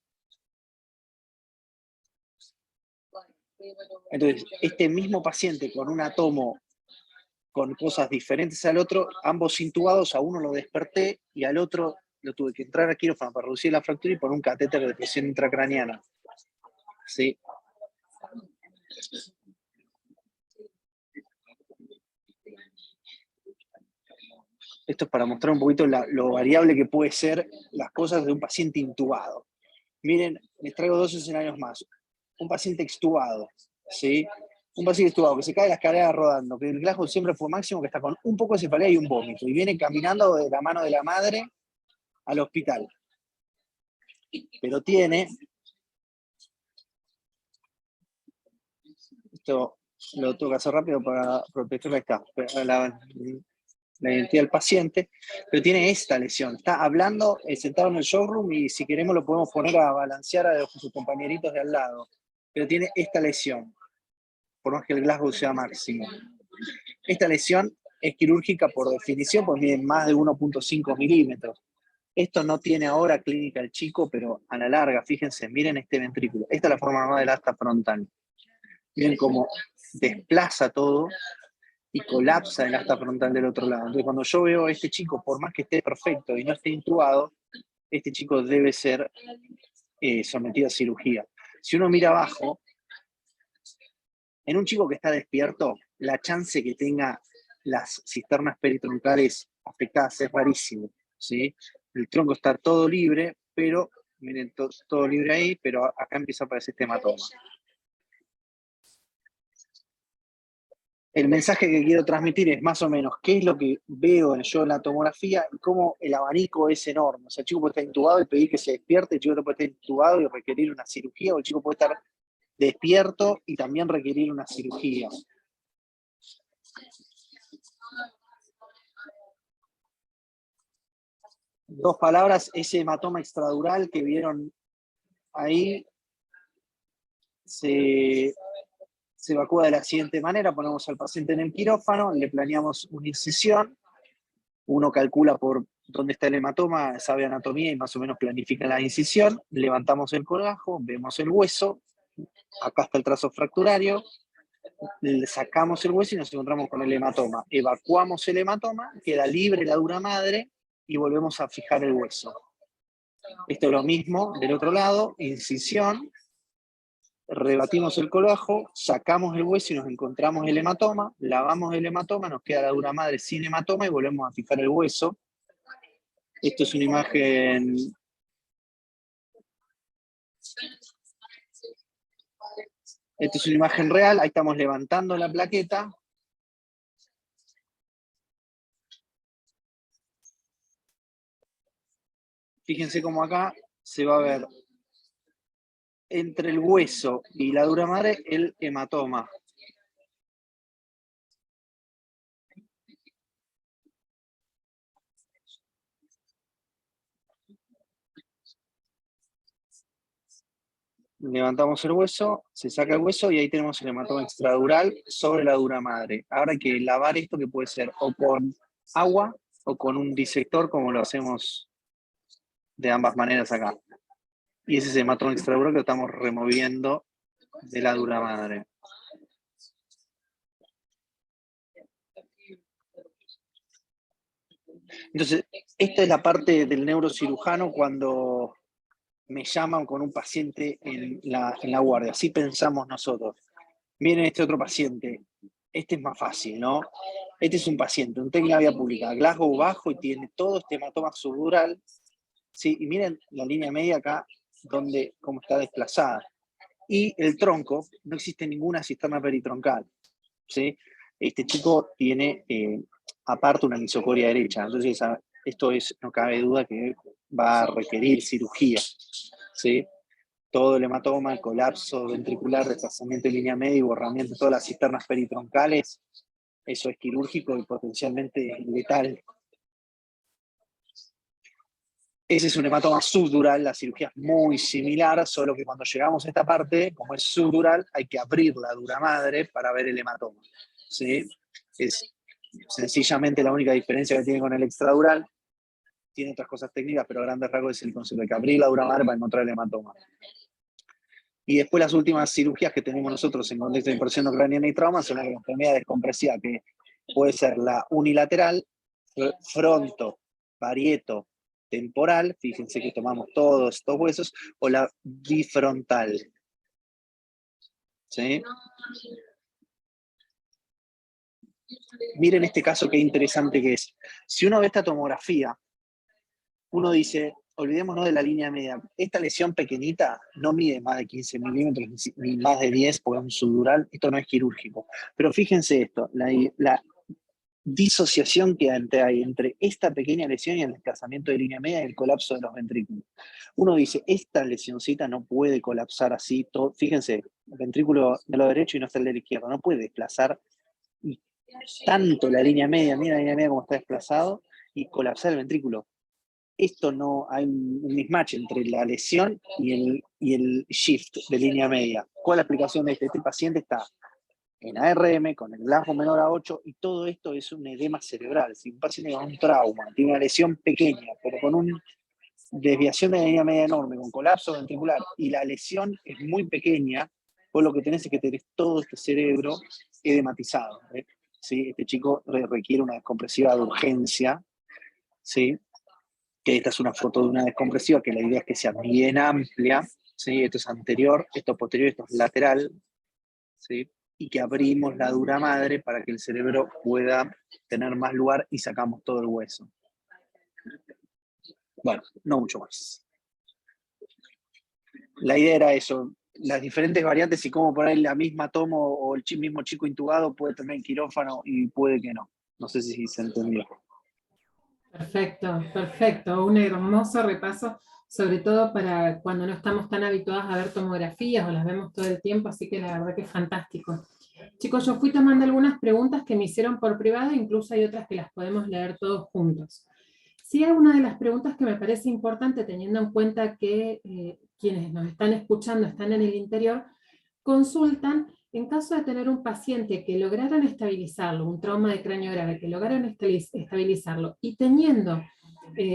Entonces, este mismo paciente con un átomo con cosas diferentes al otro, ambos intubados, a uno lo desperté y al otro lo tuve que entrar a quirófano para reducir la fractura y poner un catéter de presión intracraneana. ¿Sí? Esto es para mostrar un poquito lo variable que puede ser las cosas de un paciente intubado. Miren, les traigo 2 escenarios más. Un paciente extubado, ¿sí? Un paciente extubado que se cae de la escalera rodando, que el Glasgow siempre fue máximo, que está con un poco de cefalea y un vómito, y viene caminando de la mano de la madre al hospital. Pero tiene, esto lo tengo que hacer rápido para proteger la identidad del paciente, pero tiene esta lesión. Está hablando sentado en el showroom y si queremos lo podemos poner a balancear a sus compañeritos de al lado, pero tiene esta lesión, por más que el Glasgow sea máximo. Esta lesión es quirúrgica por definición, pues mide más de 1.5 milímetros. Esto no tiene ahora clínica el chico, pero a la larga, fíjense, miren este ventrículo. Esta es la forma normal del asta frontal. Miren cómo desplaza todo y colapsa el asta frontal del otro lado. Entonces, cuando yo veo a este chico, por más que esté perfecto y no esté intubado, este chico debe ser sometido a cirugía. Si uno mira abajo, en un chico que está despierto, la chance que tenga las cisternas peritroncales afectadas es rarísimo, ¿sí? El tronco está todo libre, pero, miren, todo libre ahí, pero acá empieza a aparecer este hematoma. El mensaje que quiero transmitir es más o menos qué es lo que veo yo en la tomografía y cómo el abanico es enorme. O sea, el chico puede estar intubado y pedir que se despierte, el chico puede estar intubado y requerir una cirugía, o el chico puede estar despierto y también requerir una cirugía. Dos palabras, ese hematoma extradural que vieron ahí se evacúa de la siguiente manera: ponemos al paciente en el quirófano, le planeamos una incisión, uno calcula por dónde está el hematoma, sabe anatomía y más o menos planifica la incisión, levantamos el colgajo, vemos el hueso, acá está el trazo fracturario, le sacamos el hueso y nos encontramos con el hematoma. Evacuamos el hematoma, queda libre la dura madre y volvemos a fijar el hueso. Esto es lo mismo del otro lado, incisión, rebatimos el colgajo, sacamos el hueso y nos encontramos el hematoma, lavamos el hematoma, nos queda la dura madre sin hematoma y volvemos a fijar el hueso. Esto es una imagen... Esta es una imagen real, ahí estamos levantando la plaqueta. Fíjense cómo acá se va a ver entre el hueso y la dura madre el hematoma. Levantamos el hueso, se saca el hueso y ahí tenemos el hematoma extradural sobre la dura madre. Ahora hay que lavar esto, que puede ser o con agua o con un disector, como lo hacemos de ambas maneras acá. Y ese es el hematoma extradural que lo estamos removiendo de la dura madre. Entonces, esta es la parte del neurocirujano cuando me llaman con un paciente en la guardia. Así pensamos nosotros. Miren este otro paciente. Este es más fácil, ¿no? Este es un paciente, un TEC en la vía pública, Glasgow bajo y tiene todo este hematoma subdural. ¿Sí? Y miren la línea media acá, cómo está desplazada. Y el tronco, no existe ninguna cisterna peritroncal. ¿sí? Este chico tiene aparte una lisocoria derecha, entonces esto no cabe duda que va a requerir cirugía, ¿sí? Todo el hematoma, el colapso ventricular, desplazamiento de línea media y borramiento de todas las cisternas peritroncales, eso es quirúrgico y potencialmente letal. Ese es un hematoma subdural, la cirugía es muy similar, solo que cuando llegamos a esta parte, como es subdural, hay que abrir la dura madre para ver el hematoma, ¿sí? Es sencillamente la única diferencia que tiene con el extradural. Tiene otras cosas técnicas, pero a grandes rasgos es el concepto de que abrir la dura madre para encontrar el hematoma. Y después las últimas cirugías que tenemos nosotros en contexto de impresión no craneana y trauma son la enfermedad descompresiva, que puede ser la unilateral, fronto, parieto, temporal, fíjense que tomamos todos estos huesos, o la bifrontal. ¿Sí? Miren este caso qué interesante que es. Si uno ve esta tomografía, uno dice, olvidémonos de la línea media. Esta lesión pequeñita no mide más de 15 milímetros, ni más de 10, porque es un subdural, esto no es quirúrgico. Pero fíjense esto, la disociación que hay entre esta pequeña lesión y el desplazamiento de línea media y el colapso de los ventrículos. Uno dice, esta lesioncita no puede colapsar así, todo. Fíjense, el ventrículo de lo derecho y no está el de la izquierda, no puede desplazar tanto la línea media, mira la línea media como está desplazado, y colapsar el ventrículo. Esto no, hay un mismatch entre la lesión y el shift de línea media. ¿Cuál es la explicación de este? Este paciente está en ARM con el Glasgow menor a 8 y todo esto es un edema cerebral. Si un paciente con un trauma, tiene una lesión pequeña, pero con una desviación de la línea media enorme, con colapso ventricular, y la lesión es muy pequeña, vos lo que tenés es que tenés todo este cerebro edematizado. ¿Sí? Este chico requiere una descompresiva de urgencia, ¿sí? Que esta es una foto de una descompresiva, que la idea es que sea bien amplia, ¿sí? Esto es anterior, esto es posterior, esto es lateral, ¿sí? Y que abrimos la dura madre para que el cerebro pueda tener más lugar y sacamos todo el hueso. Bueno, no mucho más. La idea era eso, las diferentes variantes y cómo por ahí la misma tomo o el mismo chico intubado puede tener quirófano y puede que no. No sé si se entendió. Perfecto, perfecto. Un hermoso repaso, sobre todo para cuando no estamos tan habituados a ver tomografías o las vemos todo el tiempo, así que la verdad que es fantástico. Chicos, yo fui tomando algunas preguntas que me hicieron por privado, incluso hay otras que las podemos leer todos juntos. Sí, hay una de las preguntas que me parece importante, teniendo en cuenta que quienes nos están escuchando están en el interior, consultan en caso de tener un paciente que lograron estabilizarlo, un trauma de cráneo grave, que lograron estabilizarlo, y teniendo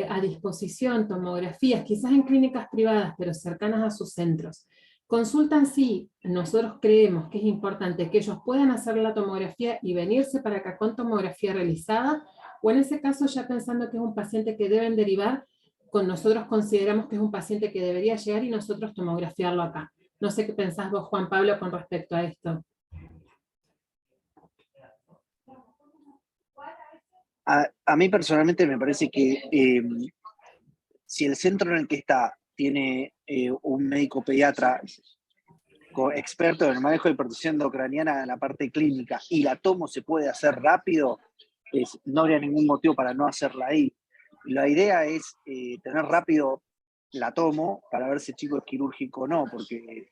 a disposición tomografías, quizás en clínicas privadas, pero cercanas a sus centros, consultan si nosotros creemos que es importante que ellos puedan hacer la tomografía y venirse para acá con tomografía realizada, o en ese caso ya pensando que es un paciente que deben derivar, con nosotros consideramos que es un paciente que debería llegar y nosotros tomografiarlo acá. No sé qué pensás vos, Juan Pablo, con respecto a esto. A mí personalmente me parece que si el centro en el que está tiene un médico pediatra experto en el manejo de hipertensión endocraniana en la parte clínica y la tomo se puede hacer rápido, no habría ningún motivo para no hacerla ahí. La idea es tener rápido la tomo para ver si el chico es quirúrgico o no, porque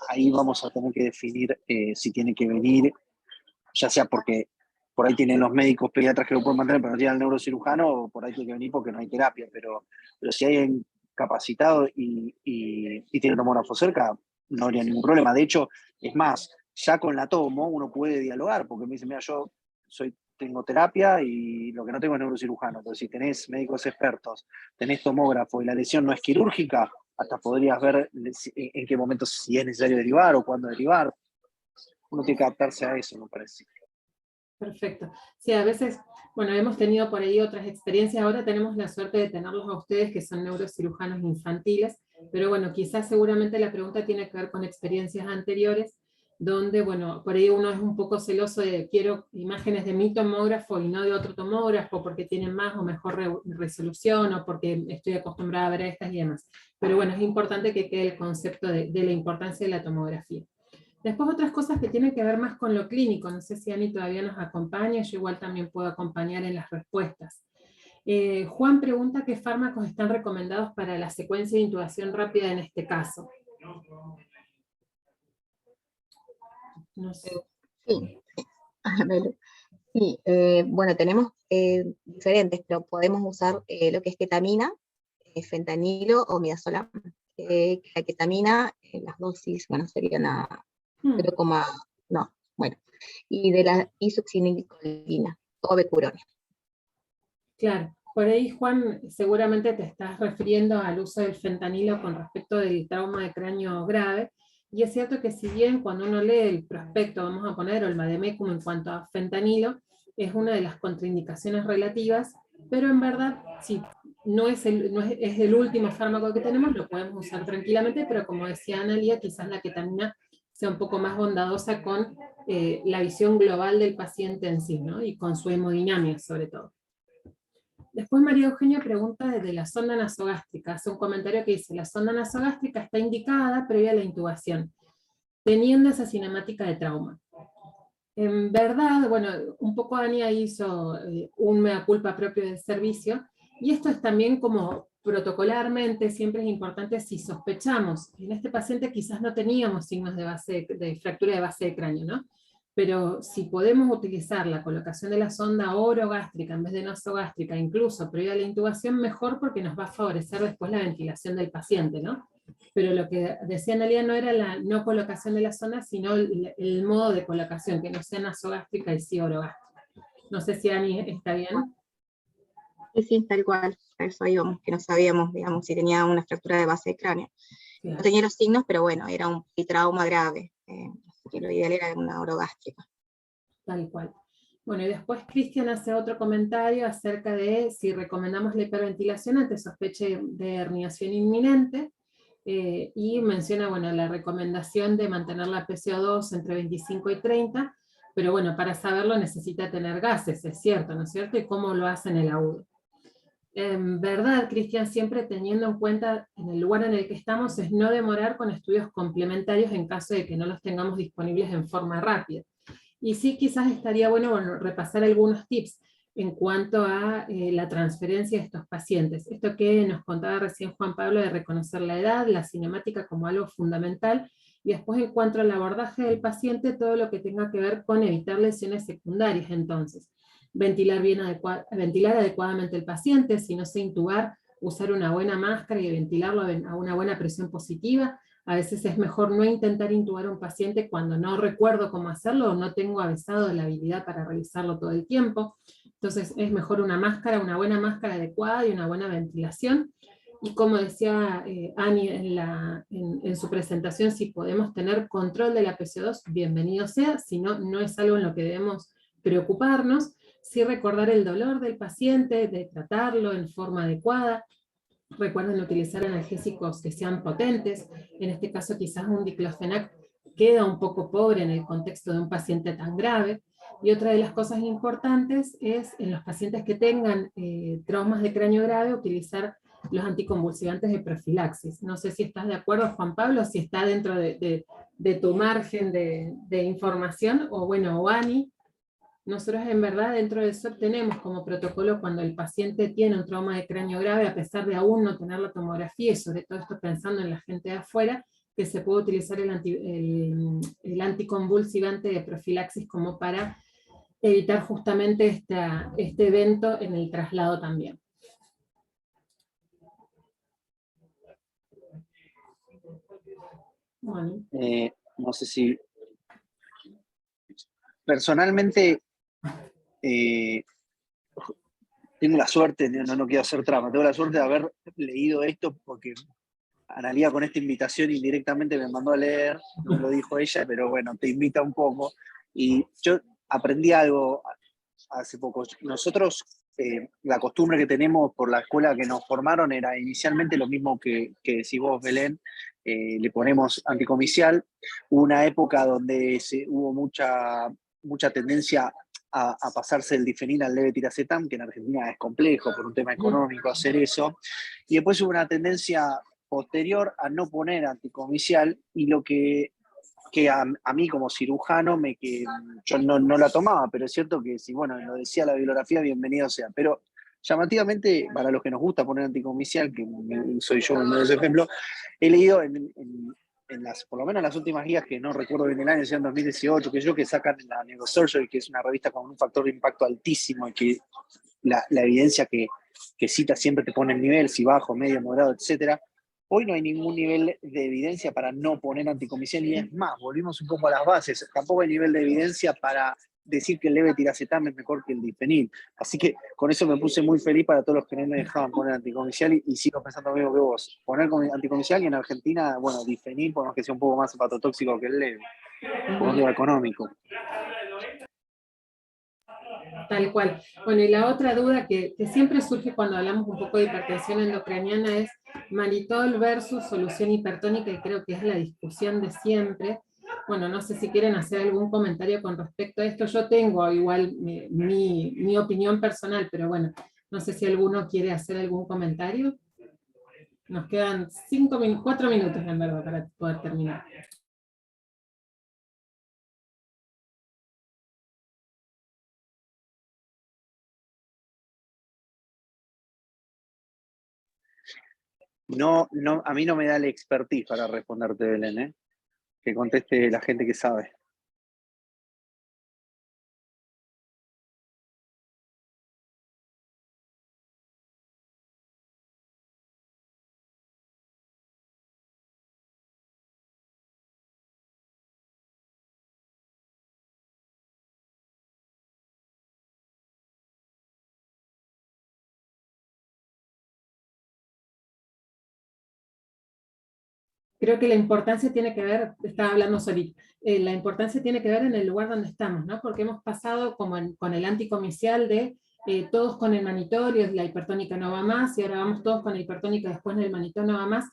ahí vamos a tener que definir si tiene que venir, ya sea porque por ahí tienen los médicos pediatras que lo pueden mantener, pero no tienen el neurocirujano, o por ahí tiene que venir porque no hay terapia. Pero si hay alguien capacitado y tiene tomógrafo cerca, no habría ningún problema. De hecho, es más, ya con la tomo uno puede dialogar, porque me dice, mira, yo tengo terapia y lo que no tengo es neurocirujano. Pero si tenés médicos expertos, tenés tomógrafo y la lesión no es quirúrgica, hasta podrías ver en qué momento si es necesario derivar o cuándo derivar. Uno tiene que adaptarse a eso, me parece. Perfecto. Sí, a veces, bueno, hemos tenido por ahí otras experiencias, ahora tenemos la suerte de tenerlos a ustedes que son neurocirujanos infantiles, pero bueno, quizás seguramente la pregunta tiene que ver con experiencias anteriores, donde, bueno, por ahí uno es un poco celoso de quiero imágenes de mi tomógrafo y no de otro tomógrafo porque tienen más o mejor resolución o porque estoy acostumbrada a ver estas y demás. Pero bueno, es importante que quede el concepto de la importancia de la tomografía. Después otras cosas que tienen que ver más con lo clínico, no sé si Ani todavía nos acompaña, yo igual también puedo acompañar en las respuestas. Juan pregunta qué fármacos están recomendados para la secuencia de intubación rápida en este caso. No sé. Sí, a ver, sí, bueno, tenemos diferentes, pero podemos usar lo que es ketamina, fentanilo o midazolam. La ketamina, las dosis, bueno, serían a 0, no, bueno, y de la isoxinicolina o becurona. Claro, por ahí Juan seguramente te estás refiriendo al uso del fentanilo con respecto del trauma de cráneo grave, y es cierto que si bien cuando uno lee el prospecto, vamos a poner, o el vademecum en cuanto a fentanilo, es una de las contraindicaciones relativas, pero en verdad, si no es es el último fármaco que tenemos, lo podemos usar tranquilamente, pero como decía Analia, quizás la ketamina sea un poco más bondadosa con la visión global del paciente en sí, ¿no? Y con su hemodinamia sobre todo. Después María Eugenia pregunta desde la sonda nasogástrica, hace un comentario que dice, la sonda nasogástrica está indicada previa a la intubación, teniendo esa cinemática de trauma. En verdad, bueno, un poco Ania hizo un mea culpa propio del servicio, y esto es también como protocolarmente, siempre es importante si sospechamos, en este paciente quizás no teníamos signos de fractura de base de cráneo, ¿no? Pero si podemos utilizar la colocación de la sonda orogástrica en vez de nasogástrica, incluso previa a la intubación, mejor porque nos va a favorecer después la ventilación del paciente, ¿no? Pero lo que decía Analia no era la no colocación de la sonda, sino el modo de colocación, que no sea nasogástrica y sí orogástrica. No sé si Ani está bien. Sí, tal cual, a eso íbamos, que no sabíamos, digamos, si tenía una fractura de base de cráneo. Claro. No tenía los signos, pero bueno, era un trauma grave, así que lo ideal era una orogástrica. Tal cual. Bueno, y después Cristian hace otro comentario acerca de si recomendamos la hiperventilación ante sospecha de herniación inminente, y menciona, bueno, la recomendación de mantener la PCO2 entre 25 y 30, pero bueno, para saberlo necesita tener gases, es cierto, ¿no es cierto? Y cómo lo hace en el agudo. En verdad, Cristian, siempre teniendo en cuenta en el lugar en el que estamos, es no demorar con estudios complementarios en caso de que no los tengamos disponibles en forma rápida. Y sí, quizás estaría bueno, repasar algunos tips en cuanto a la transferencia de estos pacientes. Esto que nos contaba recién Juan Pablo de reconocer la edad, la cinemática como algo fundamental, y después en cuanto al abordaje del paciente, todo lo que tenga que ver con evitar lesiones secundarias. Entonces, ventilar adecuadamente el paciente, si no sé intubar, usar una buena máscara y ventilarlo a una buena presión positiva. A veces es mejor no intentar intubar a un paciente cuando no recuerdo cómo hacerlo o no tengo avesado de la habilidad para realizarlo todo el tiempo. Entonces es mejor una buena máscara adecuada y una buena ventilación. Y como decía Ani en su presentación, si podemos tener control de la PCO2, bienvenido sea, si no, no es algo en lo que debemos preocuparnos. Sí recordar el dolor del paciente, de tratarlo en forma adecuada. Recuerden utilizar analgésicos que sean potentes, en este caso quizás un diclofenac queda un poco pobre en el contexto de un paciente tan grave. Y otra de las cosas importantes es en los pacientes que tengan traumas de cráneo grave, utilizar los anticonvulsivantes de profilaxis. No sé si estás de acuerdo, Juan Pablo, si está dentro de tu margen de información, o bueno, o Ani. Nosotros en verdad dentro del SOP tenemos como protocolo cuando el paciente tiene un trauma de cráneo grave, a pesar de aún no tener la tomografía, y sobre todo esto pensando en la gente de afuera, que se puede utilizar el anticonvulsivante de profilaxis como para evitar justamente este evento en el traslado también. Bueno. No sé si... Personalmente, tengo la suerte, no quiero hacer trama, tengo la suerte de haber leído esto porque Analia con esta invitación indirectamente me mandó a leer, no me lo dijo ella, pero bueno, te invita un poco. Y yo aprendí algo hace poco. Nosotros, la costumbre que tenemos por la escuela que nos formaron era inicialmente lo mismo que decís vos, Belén, le ponemos anticomicial. Hubo una época donde hubo mucha tendencia a pasarse el difenil al levetiracetam, que en Argentina es complejo por un tema económico hacer eso. Y después hubo una tendencia posterior a no poner anticomicial, y lo que que a mí como cirujano que yo no la tomaba, pero es cierto que si, bueno, lo decía la bibliografía, bienvenido sea. Pero llamativamente, para los que nos gusta poner anticomicial, que soy yo uno de los ejemplos, he leído por lo menos en las últimas guías, que no recuerdo bien el año, sea en 2018, que sacan en la Neurosurgery, que es una revista con un factor de impacto altísimo, y que la evidencia que cita siempre te pone el nivel, si bajo, medio, moderado, etcétera. Hoy no hay ningún nivel de evidencia para no poner anticomicial, y es más, volvimos un poco a las bases. Tampoco hay nivel de evidencia para decir que el levetiracetam es mejor que el difenil. Así que con eso me puse muy feliz para todos los que no me dejaban poner anticomicial, y sigo pensando lo mismo que vos. Poner anticomicial, y en Argentina, bueno, difenil, por más que sea un poco más hepatotóxico que el leve, por un tema económico. Tal cual. Bueno, y la otra duda que siempre surge cuando hablamos un poco de hipertensión endocraniana es mannitol versus solución hipertónica, y creo que es la discusión de siempre. Bueno, no sé si quieren hacer algún comentario con respecto a esto. Yo tengo igual mi opinión personal, pero bueno, no sé si alguno quiere hacer algún comentario. Nos quedan 4 minutos, en verdad, para poder terminar. No, a mí no me da el expertise para responderte, Belén, ¿eh? Que conteste la gente que sabe. Creo que la importancia tiene que ver, estaba hablando solita, la importancia tiene que ver en el lugar donde estamos, ¿no? Porque hemos pasado como con el anticomicial de todos con el mannitol, la hipertónica no va más, y ahora vamos todos con la hipertónica, después del mannitol no va más.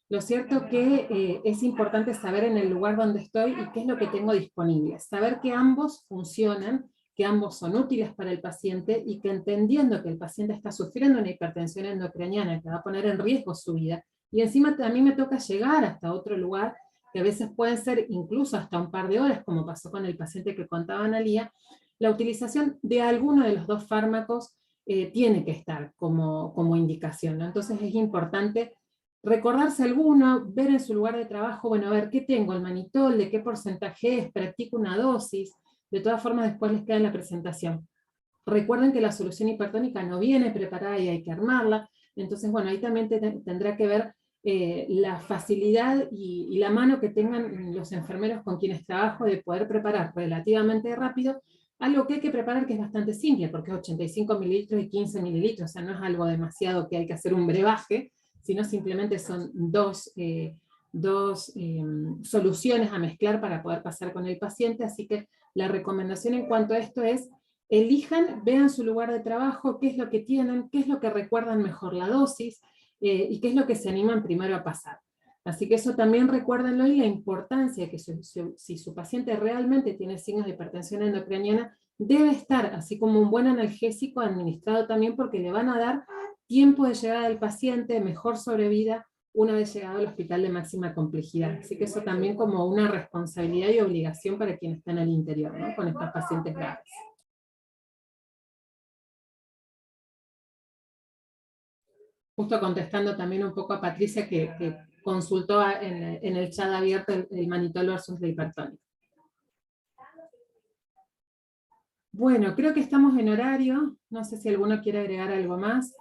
Lo cierto que es importante saber en el lugar donde estoy y qué es lo que tengo disponible. Saber que ambos funcionan, que ambos son útiles para el paciente, y que entendiendo que el paciente está sufriendo una hipertensión endocraniana que va a poner en riesgo su vida, y encima a mí me toca llegar hasta otro lugar, que a veces pueden ser incluso hasta un par de horas, como pasó con el paciente que contaba Analía, la utilización de alguno de los dos fármacos tiene que estar como indicación, ¿no? Entonces es importante recordarse alguno, ver en su lugar de trabajo, bueno, a ver, ¿qué tengo? El mannitol, ¿de qué porcentaje es? ¿Practico una dosis? De todas formas, después les queda en la presentación. Recuerden que la solución hipertónica no viene preparada y hay que armarla. Entonces, bueno, ahí también tendrá que ver la facilidad y la mano que tengan los enfermeros con quienes trabajo de poder preparar relativamente rápido algo que hay que preparar que es bastante simple, porque es 85 mililitros y 15 mililitros, o sea, no es algo demasiado que hay que hacer un brebaje, sino simplemente son dos soluciones a mezclar para poder pasar con el paciente. Así que la recomendación en cuanto a esto es: elijan, vean su lugar de trabajo, qué es lo que tienen, qué es lo que recuerdan mejor la dosis, y qué es lo que se animan primero a pasar. Así que eso también recuérdenlo, y la importancia de que si su paciente realmente tiene signos de hipertensión endocraniana, debe estar, así como un buen analgésico, administrado también, porque le van a dar tiempo de llegada del paciente, mejor sobrevida una vez llegado al hospital de máxima complejidad. Así que eso también como una responsabilidad y obligación para quienes están al interior, ¿no? Con estos pacientes graves. Justo contestando también un poco a Patricia, que consultó en el chat abierto el mannitol versus la hipertónica. Bueno, creo que estamos en horario, no sé si alguno quiere agregar algo más.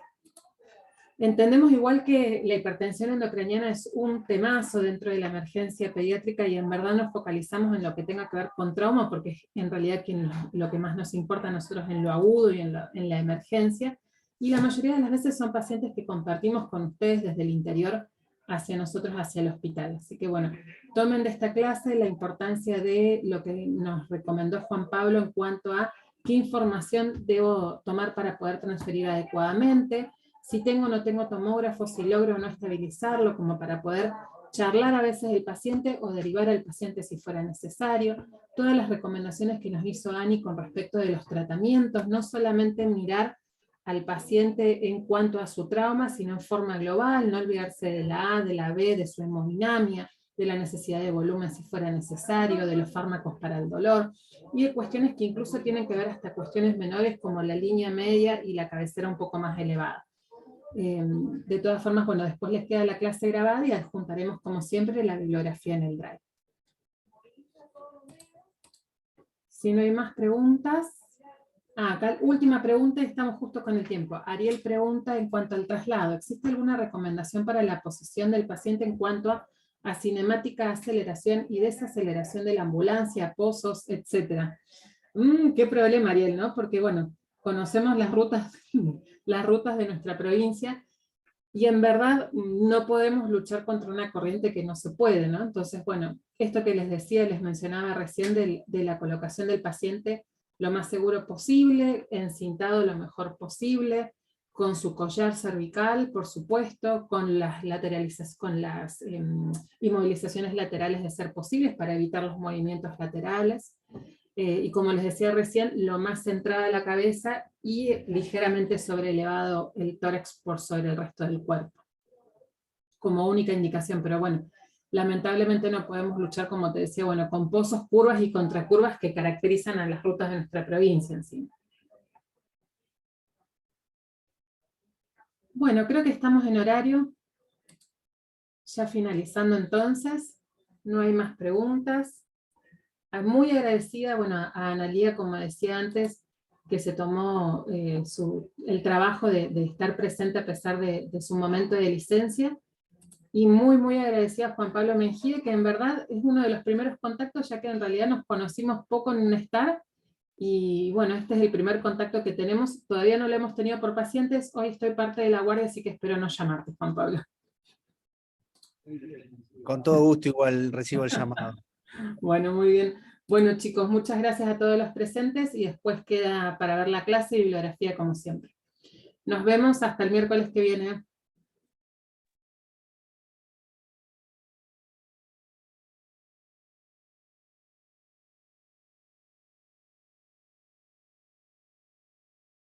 Entendemos igual que la hipertensión endocraniana es un temazo dentro de la emergencia pediátrica, y en verdad nos focalizamos en lo que tenga que ver con trauma, porque es en realidad lo que más nos importa a nosotros en lo agudo y en la emergencia, y la mayoría de las veces son pacientes que compartimos con ustedes desde el interior hacia nosotros, hacia el hospital. Así que bueno, tomen de esta clase la importancia de lo que nos recomendó Juan Pablo en cuanto a qué información debo tomar para poder transferir adecuadamente, si tengo o no tengo tomógrafo, si logro o no estabilizarlo, como para poder charlar a veces el paciente o derivar al paciente si fuera necesario, todas las recomendaciones que nos hizo Ani con respecto de los tratamientos, no solamente mirar al paciente en cuanto a su trauma, sino en forma global, no olvidarse de la A, de la B, de su hemodinamia, de la necesidad de volumen si fuera necesario, de los fármacos para el dolor, y de cuestiones que incluso tienen que ver hasta cuestiones menores como la línea media y la cabecera un poco más elevada. De todas formas, bueno, después les queda la clase grabada y adjuntaremos como siempre la bibliografía en el Drive. Si no hay más preguntas... acá, última pregunta, y estamos justo con el tiempo. Ariel pregunta en cuanto al traslado, ¿existe alguna recomendación para la posición del paciente en cuanto a cinemática, aceleración y desaceleración de la ambulancia, pozos, etcétera? Qué problema, Ariel, ¿no? Porque, bueno, conocemos las rutas de nuestra provincia, y en verdad no podemos luchar contra una corriente que no se puede, ¿no? Entonces, bueno, esto que les decía, les mencionaba recién de la colocación del paciente lo más seguro posible, encintado lo mejor posible, con su collar cervical, por supuesto, con las inmovilizaciones laterales de ser posibles para evitar los movimientos laterales. Y como les decía recién, lo más centrada la cabeza y ligeramente sobrelevado el tórax por sobre el resto del cuerpo, como única indicación, pero bueno, lamentablemente no podemos luchar, como te decía, bueno, con pozos, curvas y contracurvas que caracterizan a las rutas de nuestra provincia encima. Bueno, creo que estamos en horario, ya finalizando entonces, no hay más preguntas. Muy agradecida, bueno, a Analía, como decía antes, que se tomó el trabajo de estar presente a pesar de su momento de licencia, y muy, muy agradecida a Juan Pablo Mengide, que en verdad es uno de los primeros contactos, ya que en realidad nos conocimos poco en UNESTAR, y bueno, este es el primer contacto que tenemos, todavía no lo hemos tenido por pacientes, hoy estoy parte de la guardia, así que espero no llamarte, Juan Pablo. Con todo gusto igual recibo el llamado. Bueno, muy bien. Bueno, chicos, muchas gracias a todos los presentes, y después queda para ver la clase y bibliografía como siempre. Nos vemos hasta el miércoles que viene.